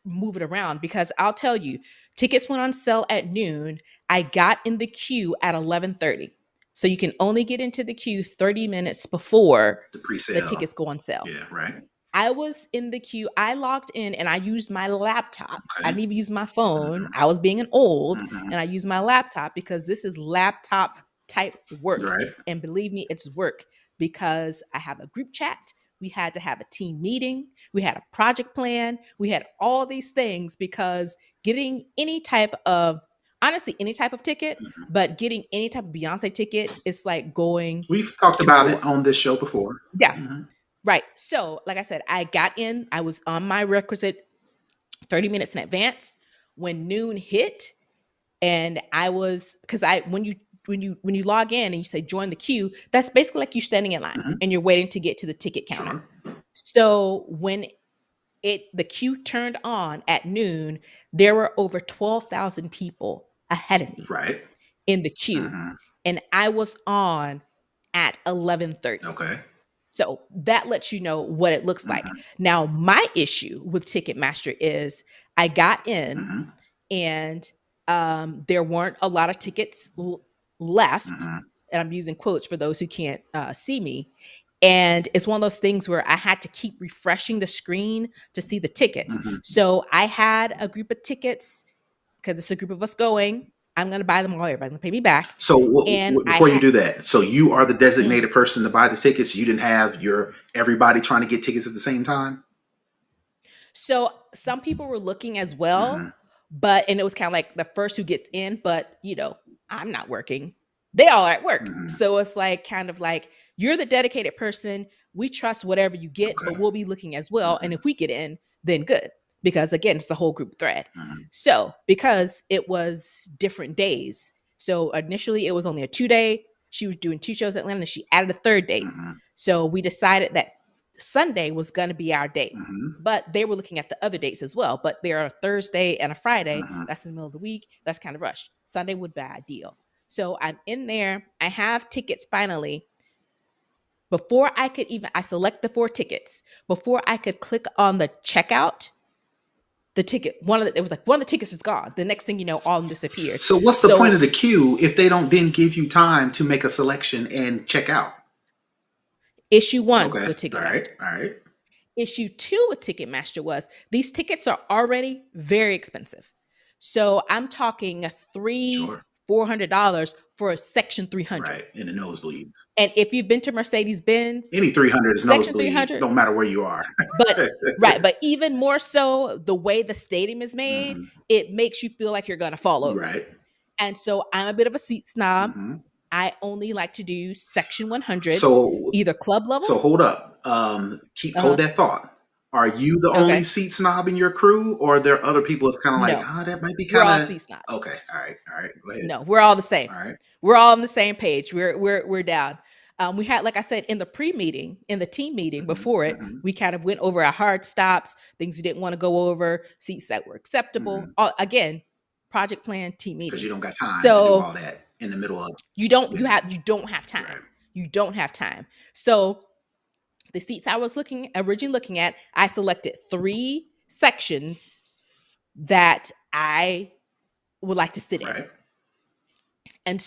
Speaker 2: move it around, because I'll tell you, tickets went on sale at noon. I got in the queue at 11:30. So you can only get into the queue 30 minutes before
Speaker 1: The pre-sale.
Speaker 2: the tickets go on sale.
Speaker 1: Yeah, right.
Speaker 2: I was in the queue. I logged in and I used my laptop.
Speaker 1: Okay.
Speaker 2: I didn't even use my phone. I was being an old, and I used my laptop because this is laptop type work.
Speaker 1: Right.
Speaker 2: And believe me, it's work, because I have a group chat. We had to have a team meeting. We had a project plan. We had all these things, because getting any type of, honestly, any type of ticket, but getting any type of Beyonce ticket is like going.
Speaker 1: We've talked about it on this show before.
Speaker 2: Yeah. Right. So, like I said, I got in, I was on my requisite 30 minutes in advance. When noon hit, and I was, because when you log in and you say join the queue, that's basically like you standing in line and you're waiting to get to the ticket counter. So when the queue turned on at noon, there were over 12,000 people ahead of me in the queue. And I was on at 11:30.
Speaker 1: Okay.
Speaker 2: So that lets you know what it looks like. Now, my issue with Ticketmaster is I got in and there weren't a lot of tickets left. And I'm using quotes for those who can't see me. And it's one of those things where I had to keep refreshing the screen to see the tickets. So I had a group of tickets, because it's a group of us going. I'm going to buy them all. Everybody's going to pay me back.
Speaker 1: So before you do that, so you are the designated person to buy the tickets. You didn't have everybody trying to get tickets at the same time?
Speaker 2: So some people were looking as well, and it was kind of like the first who gets in, but I'm not working. They all are at work. So it's like, kind of like, you're the dedicated person. We trust whatever you get, but we'll be looking as well. And if we get in, then good. Because again, it's a whole group thread. So because it was different days. So initially it was only a 2-day. She was doing 2 shows in Atlanta, and she added a 3rd date. So we decided that Sunday was going to be our date, but they were looking at the other dates as well. But there are a Thursday and a Friday. That's in the middle of the week. That's kind of rushed. Sunday would be ideal. So I'm in there. I have tickets finally. Before I could I select the 4 tickets. Before I could click on the checkout, the ticket, it was like one of the tickets is gone. The next thing you know, all of them disappeared.
Speaker 1: So what's the point of the queue if they don't then give you time to make a selection and check out?
Speaker 2: Issue 1 with Ticketmaster.
Speaker 1: All right.
Speaker 2: Issue 2 with Ticketmaster was these tickets are already very expensive. So I'm talking $400 for a section 300.
Speaker 1: Right, in the nosebleeds.
Speaker 2: And if you've been to Mercedes-Benz,
Speaker 1: any 300 is nosebleed. Don't matter where you are.
Speaker 2: But even more so, the way the stadium is made, it makes you feel like you're going to fall over.
Speaker 1: Right.
Speaker 2: And so I'm a bit of a seat snob. I only like to do section 100, either club level.
Speaker 1: So hold up. Hold that thought. Are you the only seat snob in your crew, or are there other people that's kind of like, that might be kind of...
Speaker 2: We're all seat snobs.
Speaker 1: Okay, all right, go ahead.
Speaker 2: No, we're all the same.
Speaker 1: All right.
Speaker 2: We're all on the same page. We're down. We had, like I said, in the pre-meeting, in the team meeting before it, we kind of went over our hard stops, things we didn't want to go over, seats that were acceptable. Again, project plan, team meeting.
Speaker 1: Because you don't got time to do all that in the middle of...
Speaker 2: You don't have time. Right. You don't have time. So the seats I was originally looking at, I selected 3 sections that I would like to sit in. And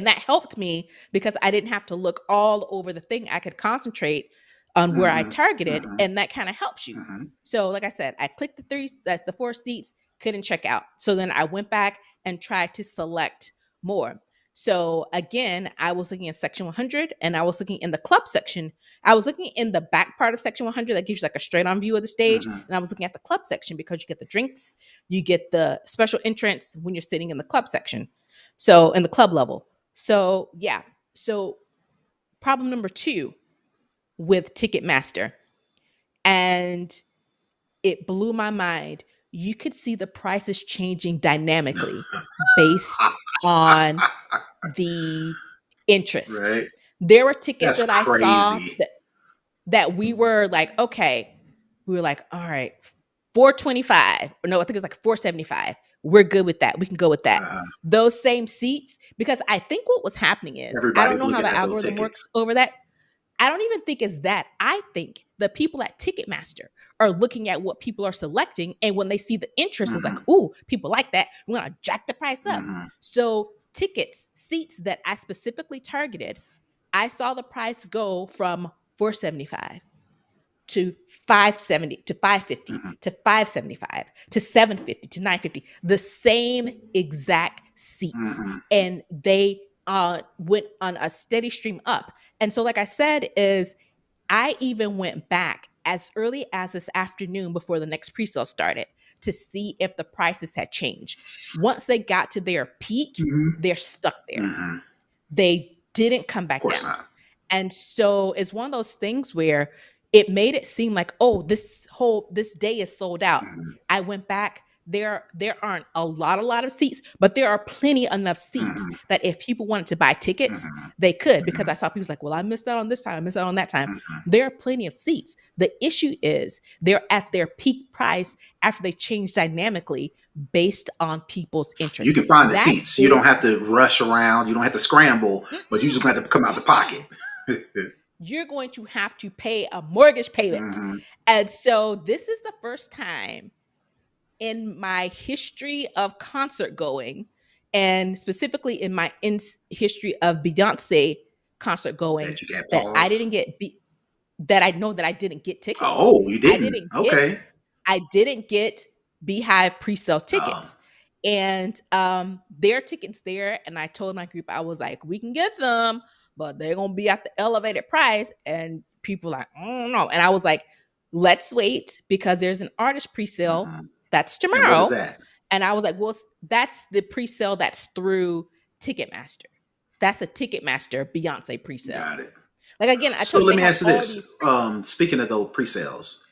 Speaker 2: that helped me because I didn't have to look all over the thing. I could concentrate on where I targeted, and that kind of helps you. So like I said, I clicked the 4 seats, couldn't check out. So then I went back and tried to select more. So again, I was looking at section 100, and I was looking in the club section. I was looking in the back part of section 100 that gives you like a straight on view of the stage. And I was looking at the club section because you get the drinks, you get the special entrance when you're sitting in the club section. So in the club level. So yeah. So problem number 2 with Ticketmaster, and it blew my mind. You could see the prices changing dynamically based on the interest.
Speaker 1: Right.
Speaker 2: There were tickets that I saw that we were like, okay, we were like, all right, 425. Or no, I think it's like 475. We're good with that. We can go with that. Those same seats, because I think what was happening is, I don't
Speaker 1: Everybody's
Speaker 2: know how
Speaker 1: looking
Speaker 2: the
Speaker 1: at those
Speaker 2: algorithm works
Speaker 1: tickets.
Speaker 2: over that. I don't even think it's that. I think the people at Ticketmaster are looking at what people are selecting. And when they see the interest, it's like, ooh, people like that. We're going to jack the price up. So tickets, seats that I specifically targeted, I saw the price go from 475 to 570 to 550 to 575 to 750 to 950, the same exact seats. And they went on a steady stream up. And so, like I said, is I even went back as early as this afternoon before the next pre-sale started to see if the prices had changed. Once they got to their peak, they're stuck there. They didn't come back
Speaker 1: Of course
Speaker 2: down.
Speaker 1: not.
Speaker 2: And so it's one of those things where it made it seem like, oh, this day is sold out. I went back. There aren't a lot of seats, but there are plenty enough seats that if people wanted to buy tickets, they could, because I saw people like, well, I missed out on this time, I missed out on that time. There are plenty of seats. The issue is they're at their peak price after they change dynamically based on people's
Speaker 1: You
Speaker 2: interest.
Speaker 1: can find the
Speaker 2: That
Speaker 1: seats. You don't
Speaker 2: is,
Speaker 1: have to rush around. You don't have to scramble, but you just have to come out the pocket.
Speaker 2: you're going to have to pay a mortgage payment. And so this is the first time in my history of concert going, and specifically in my history of Beyonce concert going,
Speaker 1: That you got
Speaker 2: that I
Speaker 1: pause.
Speaker 2: didn't get that I know that I didn't get tickets.
Speaker 1: Oh, you
Speaker 2: I
Speaker 1: didn't?
Speaker 2: didn't get
Speaker 1: Okay.
Speaker 2: I didn't get Beehive pre-sale tickets. And their tickets there, and I told my group, I was like, we can get them, but they're gonna be at the elevated price. And people like, I don't know. And I was like, let's wait, because there's an artist pre-sale that's
Speaker 1: And what is
Speaker 2: tomorrow.
Speaker 1: that?
Speaker 2: And I was like, well, that's the pre-sale that's through Ticketmaster. That's a Ticketmaster Beyonce pre-sale.
Speaker 1: Got it.
Speaker 2: Like, again, I
Speaker 1: So
Speaker 2: told you
Speaker 1: let
Speaker 2: they
Speaker 1: me
Speaker 2: have
Speaker 1: ask you
Speaker 2: all
Speaker 1: this.
Speaker 2: these.
Speaker 1: Speaking of those pre-sales,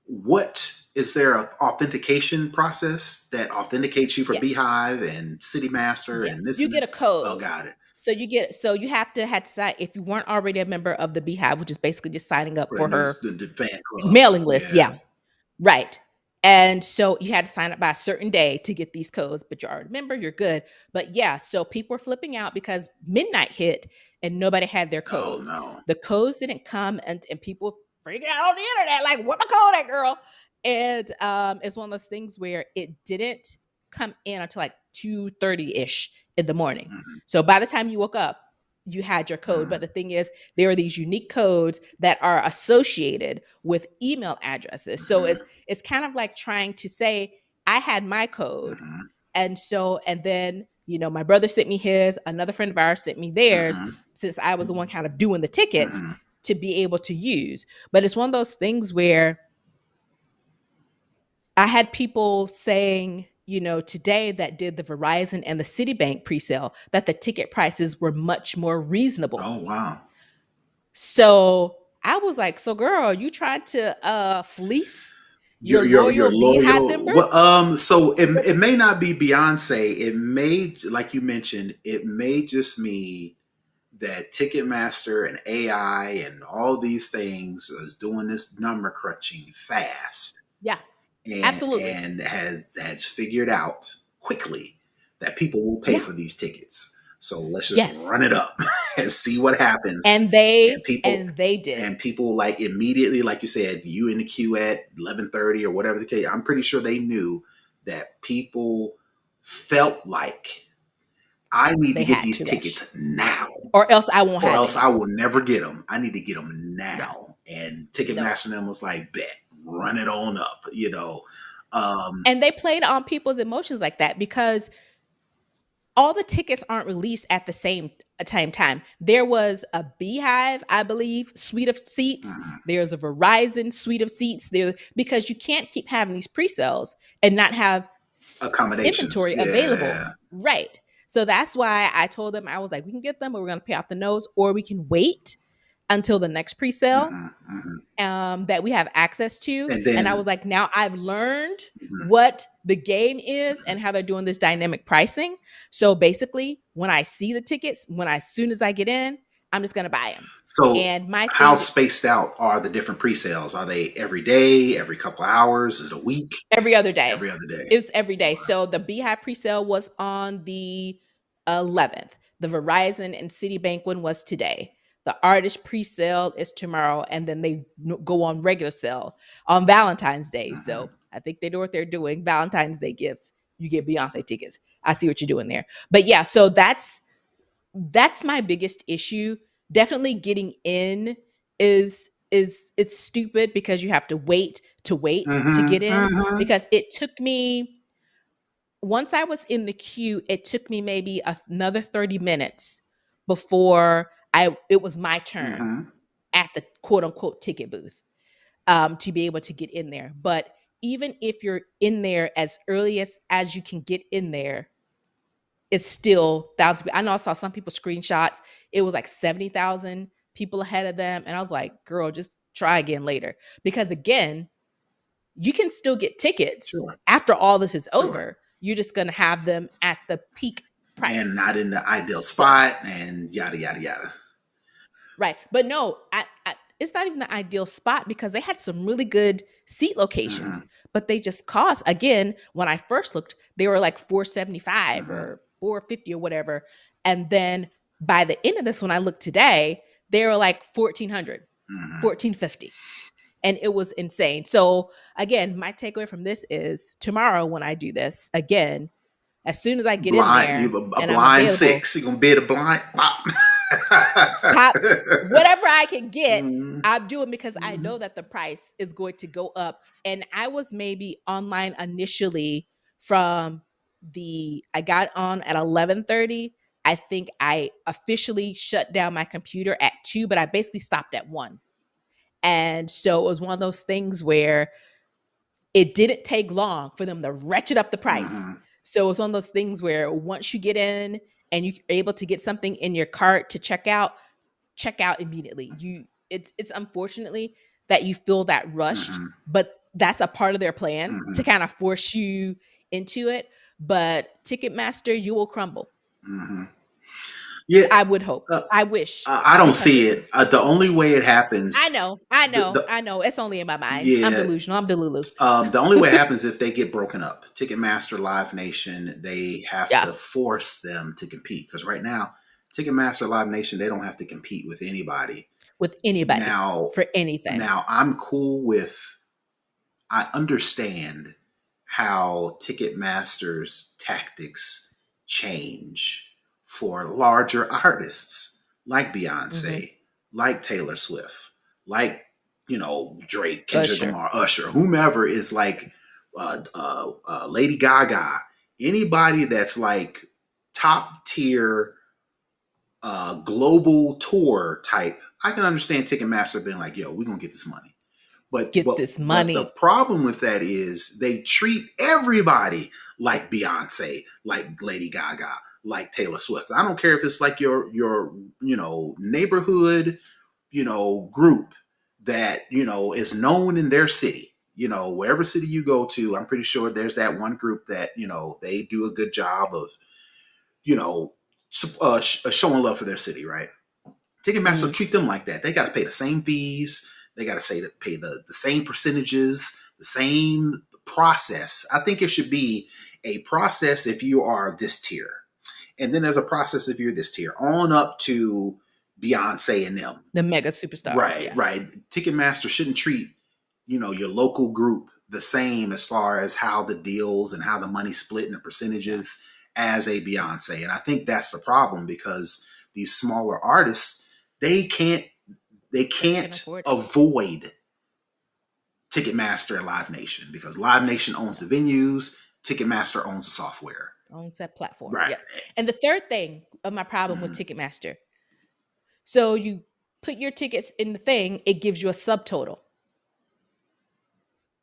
Speaker 1: what is there an authentication process that authenticates you for
Speaker 2: Yes.
Speaker 1: Beehive and City Master and
Speaker 2: Yes.
Speaker 1: this
Speaker 2: You
Speaker 1: and
Speaker 2: get
Speaker 1: that?
Speaker 2: a code.
Speaker 1: Oh, got it.
Speaker 2: So you have to had sign, if you weren't already a member of the Beehive, which is basically just signing up
Speaker 1: For
Speaker 2: for her
Speaker 1: the fan club.
Speaker 2: mailing list.
Speaker 1: Yeah.
Speaker 2: Yeah. Right. And so you had to sign up by a certain day to get these codes, but you're already a member, you're good. But yeah, so people were flipping out because midnight hit and nobody had their
Speaker 1: Oh
Speaker 2: codes.
Speaker 1: no.
Speaker 2: The codes didn't come, and people freaking out on the internet, like, what my code at, girl? And it's one of those things where it didn't come in until like 2:30-ish in the morning. So by the time you woke up, you had your code. But the thing is, there are these unique codes that are associated with email addresses. So it's kind of like trying to say, I had my code. And then, my brother sent me his, another friend of ours sent me theirs, since I was the one kind of doing the tickets to be able to use. But it's one of those things where I had people saying, today that did the Verizon and the Citibank presale, that the ticket prices were much more reasonable.
Speaker 1: Oh wow.
Speaker 2: So I was like, so girl, you tried to fleece your
Speaker 1: You're
Speaker 2: loyal Beehive
Speaker 1: loyal.
Speaker 2: members?
Speaker 1: Well, so it may not be Beyonce. It may, like you mentioned, it may just mean that Ticketmaster and AI and all these things is doing this number crunching fast.
Speaker 2: Yeah,
Speaker 1: and
Speaker 2: absolutely.
Speaker 1: and has figured out quickly that people will pay
Speaker 2: Yeah.
Speaker 1: for these tickets. So let's just
Speaker 2: Yes.
Speaker 1: run it up and see what happens.
Speaker 2: And they did.
Speaker 1: And people, like, immediately, like you said, you in the queue at 11:30 or whatever the case. I'm pretty sure they knew that people felt like, I need to get these tickets now,
Speaker 2: or else I won't
Speaker 1: or
Speaker 2: have
Speaker 1: else
Speaker 2: any.
Speaker 1: I will never get them. I need to get them now. And Ticketmaster them was like, bet, run it on up,
Speaker 2: And they played on people's emotions like that, because all the tickets aren't released at the same time. There was a Beehive, I believe, suite of seats. There's a Verizon suite of seats there, because you can't keep having these pre-sales and not have
Speaker 1: accommodations,
Speaker 2: inventory available. Right. So that's why I told them, I was like, we can get them, but we're going to pay off the nose, or we can wait until the next pre-sale that we have access to. And I was like, now I've learned what the game is and how they're doing this dynamic pricing. So basically, when I see the tickets, as soon as I get in, I'm just going to buy them.
Speaker 1: So
Speaker 2: And my
Speaker 1: how
Speaker 2: thing,
Speaker 1: spaced out are the different pre-sales? Are they every day, every couple of hours? Is it a week?
Speaker 2: every other day.
Speaker 1: Every other day.
Speaker 2: It was every day.
Speaker 1: Okay.
Speaker 2: So the Beehive presale was on the 11th. The Verizon and Citibank one was today. The artist presale is tomorrow, and then they go on regular sale on Valentine's Day.
Speaker 1: Mm-hmm.
Speaker 2: So I think they know what they're doing. Valentine's Day gifts. You get Beyonce tickets. I see what you're doing there. But yeah, so that's my biggest issue. Definitely getting in is it's stupid because you have to wait to get
Speaker 1: Mm-hmm.
Speaker 2: in,
Speaker 1: Mm-hmm.
Speaker 2: because it took me, once I was in the queue, it took me maybe another 30 minutes before I it was my turn
Speaker 1: Mm-hmm.
Speaker 2: at the quote unquote ticket booth, to be able to get in there. But even if you're in there as early as you can get in there, it's still thousands. I know I saw some people screenshots. It was like 70,000 people ahead of them. And I was like, girl, just try again later. Because again, you can still get tickets
Speaker 1: Sure.
Speaker 2: after all this is
Speaker 1: Sure.
Speaker 2: over. You're just going to have them at the peak
Speaker 1: And
Speaker 2: price.
Speaker 1: not in the ideal
Speaker 2: So,
Speaker 1: spot and yada yada yada.
Speaker 2: right. But no, it's not even the ideal spot because they had some really good seat
Speaker 1: Mm-hmm.
Speaker 2: locations, but they just cost, again, when I first looked, they were like 475
Speaker 1: Mm-hmm.
Speaker 2: or 450 or whatever. And then by the end of this, when I looked today, they were like 1400,
Speaker 1: Mm-hmm.
Speaker 2: 1450. And it was insane. So again, my takeaway from this is tomorrow when I do this again, as soon as I get in
Speaker 1: Blind,
Speaker 2: there
Speaker 1: you a
Speaker 2: and I'm
Speaker 1: blind
Speaker 2: available,
Speaker 1: six. You gonna bid a blind pop.
Speaker 2: pop whatever I can get,
Speaker 1: Mm-hmm.
Speaker 2: I'm doing, because I
Speaker 1: Mm-hmm.
Speaker 2: know that the price is going to go up. And I was maybe online initially from I got on at 11:30. I think I officially shut down my computer at 2, but I basically stopped at 1. And so it was one of those things where it didn't take long for them to ratchet up the price.
Speaker 1: Mm-hmm.
Speaker 2: So it's one of those things where once you get in and you're able to get something in your cart to check out immediately. It's unfortunately that you feel that rushed,
Speaker 1: Mm-hmm.
Speaker 2: but that's a part of their plan
Speaker 1: Mm-hmm.
Speaker 2: to kind of force you into it. But Ticketmaster, you will crumble.
Speaker 1: Mm-hmm. Yeah,
Speaker 2: I would hope.
Speaker 1: uh,
Speaker 2: I wish,
Speaker 1: I don't
Speaker 2: because
Speaker 1: see
Speaker 2: this
Speaker 1: it.
Speaker 2: is
Speaker 1: The only way it happens, the
Speaker 2: I know. It's only in my mind. I'm
Speaker 1: yeah,
Speaker 2: delusional. I'm Delulu.
Speaker 1: the only way it happens if they get broken up. Ticketmaster, Live Nation, they have
Speaker 2: Yeah,
Speaker 1: to force them to compete because right now, Ticketmaster, Live Nation, they don't have to compete with anybody.
Speaker 2: with anybody
Speaker 1: Now,
Speaker 2: for anything.
Speaker 1: now I'm cool with. I understand how Ticketmaster's tactics change for larger artists like
Speaker 2: Mm-hmm.
Speaker 1: Beyonce, like Taylor Swift, like Drake, Kendrick
Speaker 2: Usher.
Speaker 1: Lamar, Usher, whomever is like Lady Gaga, anybody that's like top tier global tour type. I can understand Ticketmaster being like, "Yo, we're gonna get this money." But
Speaker 2: Get
Speaker 1: but
Speaker 2: this
Speaker 1: but the
Speaker 2: money.
Speaker 1: problem with that is they treat everybody like Beyonce, like Lady Gaga, like Taylor Swift. I don't care if it's like your neighborhood group that is known in their city. Wherever city you go to, I'm pretty sure there's that one group that they do a good job of you know showing love for their city, right? Ticketmaster
Speaker 2: Mm-hmm.
Speaker 1: treat them like that. They got to pay the same fees. They got to pay the same percentages, the same process. I think it should be a process if you are this tier, and then there's a process if you're this tier, on up to Beyonce and them.
Speaker 2: The mega superstars.
Speaker 1: Right,
Speaker 2: Yeah.
Speaker 1: right. Ticketmaster shouldn't treat your local group the same as far as how the deals and how the money split and the
Speaker 2: Yeah.
Speaker 1: percentages as a Beyonce. And I think that's the problem because these smaller artists, they can't they
Speaker 2: They can
Speaker 1: can't
Speaker 2: afford it.
Speaker 1: avoid Ticketmaster and Live Nation because Live Nation owns the venues, Ticketmaster owns the software.
Speaker 2: Owns that platform.
Speaker 1: Right.
Speaker 2: Yeah. And the third thing of my problem with
Speaker 1: Mm-hmm.
Speaker 2: Ticketmaster. So you put your tickets in the thing, it gives you a subtotal.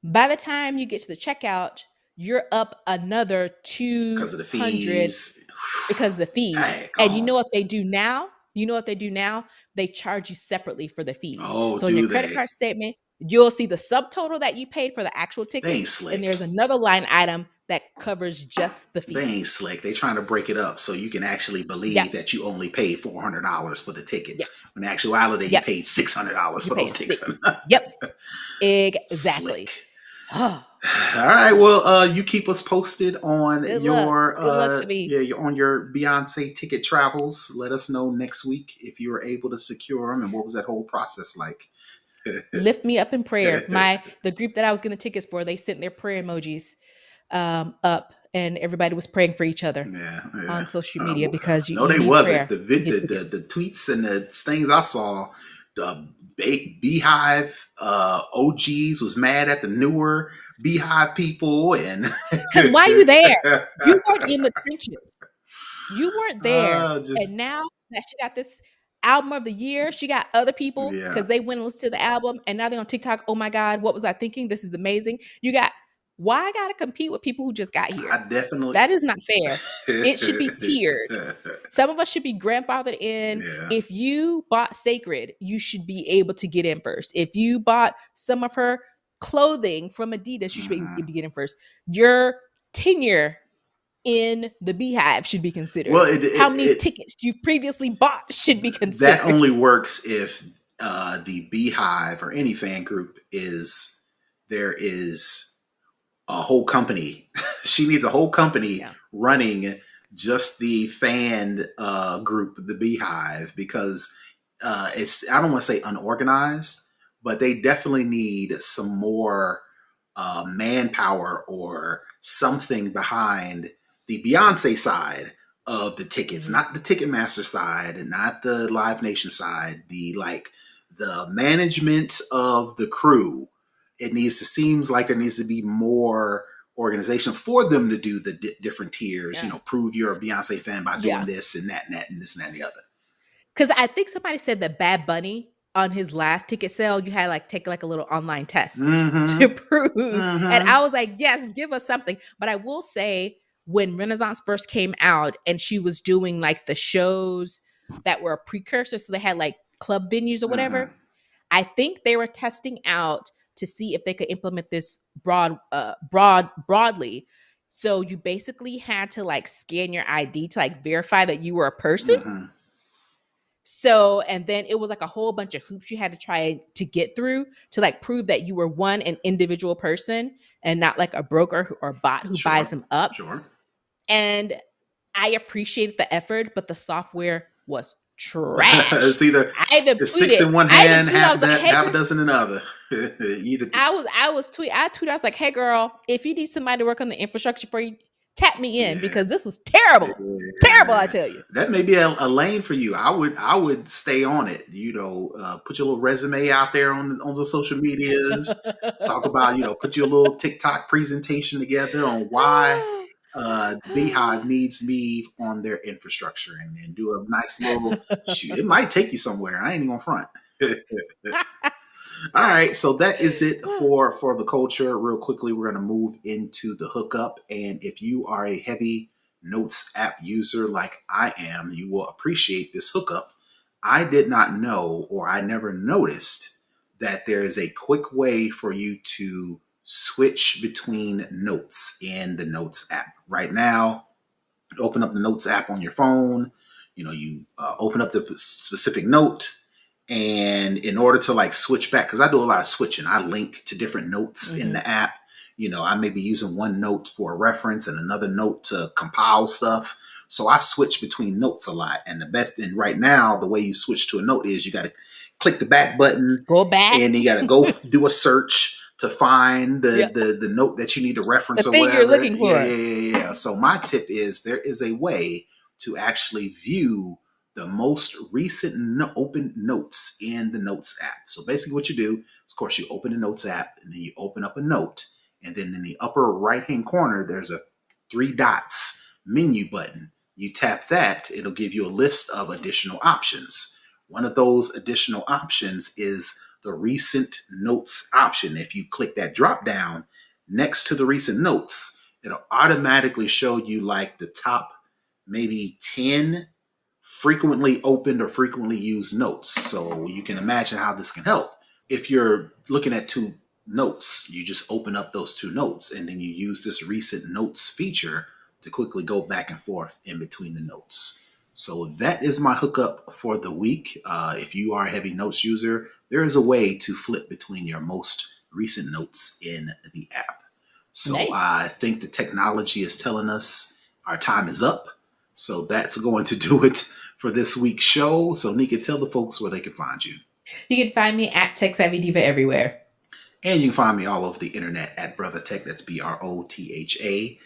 Speaker 2: By the time you get to the checkout, you're up another
Speaker 1: Because of the
Speaker 2: 200
Speaker 1: fees.
Speaker 2: because of the fees.
Speaker 1: Hey,
Speaker 2: And you
Speaker 1: come
Speaker 2: know
Speaker 1: on.
Speaker 2: what they do now? You know what they do now? They charge you separately for the fees.
Speaker 1: Oh,
Speaker 2: So in your
Speaker 1: do
Speaker 2: credit
Speaker 1: they?
Speaker 2: card statement, you'll see the subtotal that you paid for the actual
Speaker 1: They ain't
Speaker 2: tickets, and
Speaker 1: slick.
Speaker 2: there's another line item that covers just the
Speaker 1: They ain't
Speaker 2: fees.
Speaker 1: slick. They trying to break it up so you can actually
Speaker 2: Yep.
Speaker 1: believe that you only paid $400 for the
Speaker 2: Yep.
Speaker 1: tickets. When in actuality, you
Speaker 2: Yep.
Speaker 1: paid $600
Speaker 2: You
Speaker 1: for those
Speaker 2: paid
Speaker 1: tickets.
Speaker 2: six. Yep. Exactly.
Speaker 1: Slick.
Speaker 2: Oh,
Speaker 1: All right. Well, you keep us posted on
Speaker 2: good luck.
Speaker 1: your
Speaker 2: Good luck to me.
Speaker 1: on your Beyonce ticket travels. Let us know next week if you were able to secure them and what was that whole process like.
Speaker 2: Lift me up in prayer. The group that I was getting tickets for, they sent their prayer emojis up, and everybody was praying for each other
Speaker 1: Yeah,
Speaker 2: on social media because
Speaker 1: no,
Speaker 2: you
Speaker 1: they
Speaker 2: need
Speaker 1: wasn't.
Speaker 2: prayer
Speaker 1: The
Speaker 2: to
Speaker 1: vid,
Speaker 2: get tickets.
Speaker 1: the tweets and the things I saw, the Beehive OGs was mad at the newer Beehive people, and
Speaker 2: Because why you there? You weren't in the trenches. You weren't there.
Speaker 1: just
Speaker 2: And now that she got this album of the year, she got other people
Speaker 1: yeah,
Speaker 2: because they went and listened to the album, and now they're on TikTok. Oh my God, what was I thinking? This is amazing. You got why I gotta compete with people who just got here?
Speaker 1: I definitely.
Speaker 2: That is not fair. It should be tiered. Some of us should be grandfathered in.
Speaker 1: Yeah.
Speaker 2: If you bought Sacred, you should be able to get in first. If you bought some of her clothing from Adidas, you should be able to get in first. Your tenure in the Beehive should be
Speaker 1: Well,
Speaker 2: considered. How many tickets you've previously bought should be
Speaker 1: that
Speaker 2: considered.
Speaker 1: only works if the Beehive or any fan group is there is a whole company. She needs a whole company
Speaker 2: Yeah.
Speaker 1: running just the fan group, the Beehive, because it's, I don't want to say unorganized, but they definitely need some more manpower or something behind the Beyonce side of the tickets,
Speaker 2: Mm-hmm.
Speaker 1: not the Ticketmaster side and not the Live Nation side, the management of the crew. It needs to seems like there needs to be more organization for them to do the different tiers.
Speaker 2: Yeah.
Speaker 1: Prove you're a Beyonce fan by doing
Speaker 2: Yeah.
Speaker 1: this and that and that and this and that and the other.
Speaker 2: Because I think somebody said that Bad Bunny on his last ticket sale, you had like take like a little online test to
Speaker 1: Mm-hmm.
Speaker 2: prove. And
Speaker 1: Mm-hmm.
Speaker 2: I was like, yes, give us something. But I will say, when Renaissance first came out and she was doing like the shows that were a precursor, so they had like club venues or
Speaker 1: Mm-hmm.
Speaker 2: whatever. I think they were testing out to see if they could implement this broadly. So you basically had to like scan your ID to like verify that you were a person.
Speaker 1: Mm-hmm.
Speaker 2: So, and then it was like a whole bunch of hoops you had to try to get through to like prove that you were an individual person and not like a broker or bot who buys
Speaker 1: Sure.
Speaker 2: them up.
Speaker 1: Sure.
Speaker 2: And I appreciated the effort, but the software was
Speaker 1: It's
Speaker 2: trash.
Speaker 1: either
Speaker 2: I even
Speaker 1: it's six
Speaker 2: tweeted.
Speaker 1: in one
Speaker 2: I even
Speaker 1: hand,
Speaker 2: tweeted. I was like, "Hey,
Speaker 1: half a dozen in the other. Either.
Speaker 2: I tweeted. I was like, "Hey, girl, if you need somebody to work on the infrastructure for you, tap me in
Speaker 1: Yeah.
Speaker 2: because this was terrible, terrible. I tell you."
Speaker 1: That may be a lane for you. I would stay on it. Put your little resume out there on the social medias. Talk about put your little TikTok presentation together on why Beehive needs me on their infrastructure and do a nice little shoot. It might take you somewhere. I ain't even gonna front. All right, so that is it for the culture. Real quickly, we're going to move into the hookup. And if you are a heavy Notes app user like I am, you will appreciate this hookup. I did not know, or I never noticed, that there is a quick way for you to switch between notes in the Notes app. Right now, open up the Notes app on your phone. You open up the specific note. And in order to like switch back, because I do a lot of switching, I link to different notes in the app. I may be using one note for a reference and another note to compile stuff. So I switch between notes a lot. And and right now, the way you switch to a note is you got to click the back button,
Speaker 2: Go back,
Speaker 1: and you got to go do a search to find
Speaker 2: yeah,
Speaker 1: the note that you need to
Speaker 2: the
Speaker 1: reference or
Speaker 2: thing
Speaker 1: whatever.
Speaker 2: you're looking for.
Speaker 1: Yeah. So my tip is there is a way to actually view the most recent open notes in the Notes app. So basically what you do is, of course, you open the Notes app and then you open up a note. And then in the upper right-hand corner, there's a 3 dots menu button. You tap that, it'll give you a list of additional options. One of those additional options is the recent notes option. If you click that drop down next to the recent notes, it'll automatically show you like the top maybe 10 frequently opened or frequently used notes. So you can imagine how this can help. if you're looking at two notes, you just open up those two notes and then you use this recent notes feature to quickly go back and forth in between the notes. So that is my hookup for the week. If you are a heavy notes user, there is a way to flip between your most recent notes in the app. So
Speaker 2: Nice.
Speaker 1: I think the technology is telling us our time is up. So that's going to do it for this week's show. So Nica, tell the folks where they can find you.
Speaker 2: You can find me at Tech Savvy Diva everywhere.
Speaker 1: And you can find me all over the internet at Brother Tech. That's BrothaTech.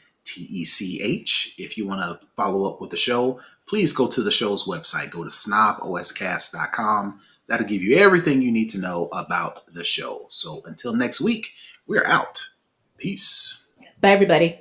Speaker 1: If you want to follow up with the show, please go to the show's website. Go to snoboscast.com. That'll give you everything you need to know about the show. So until next week, we're out. Peace.
Speaker 2: Bye, everybody.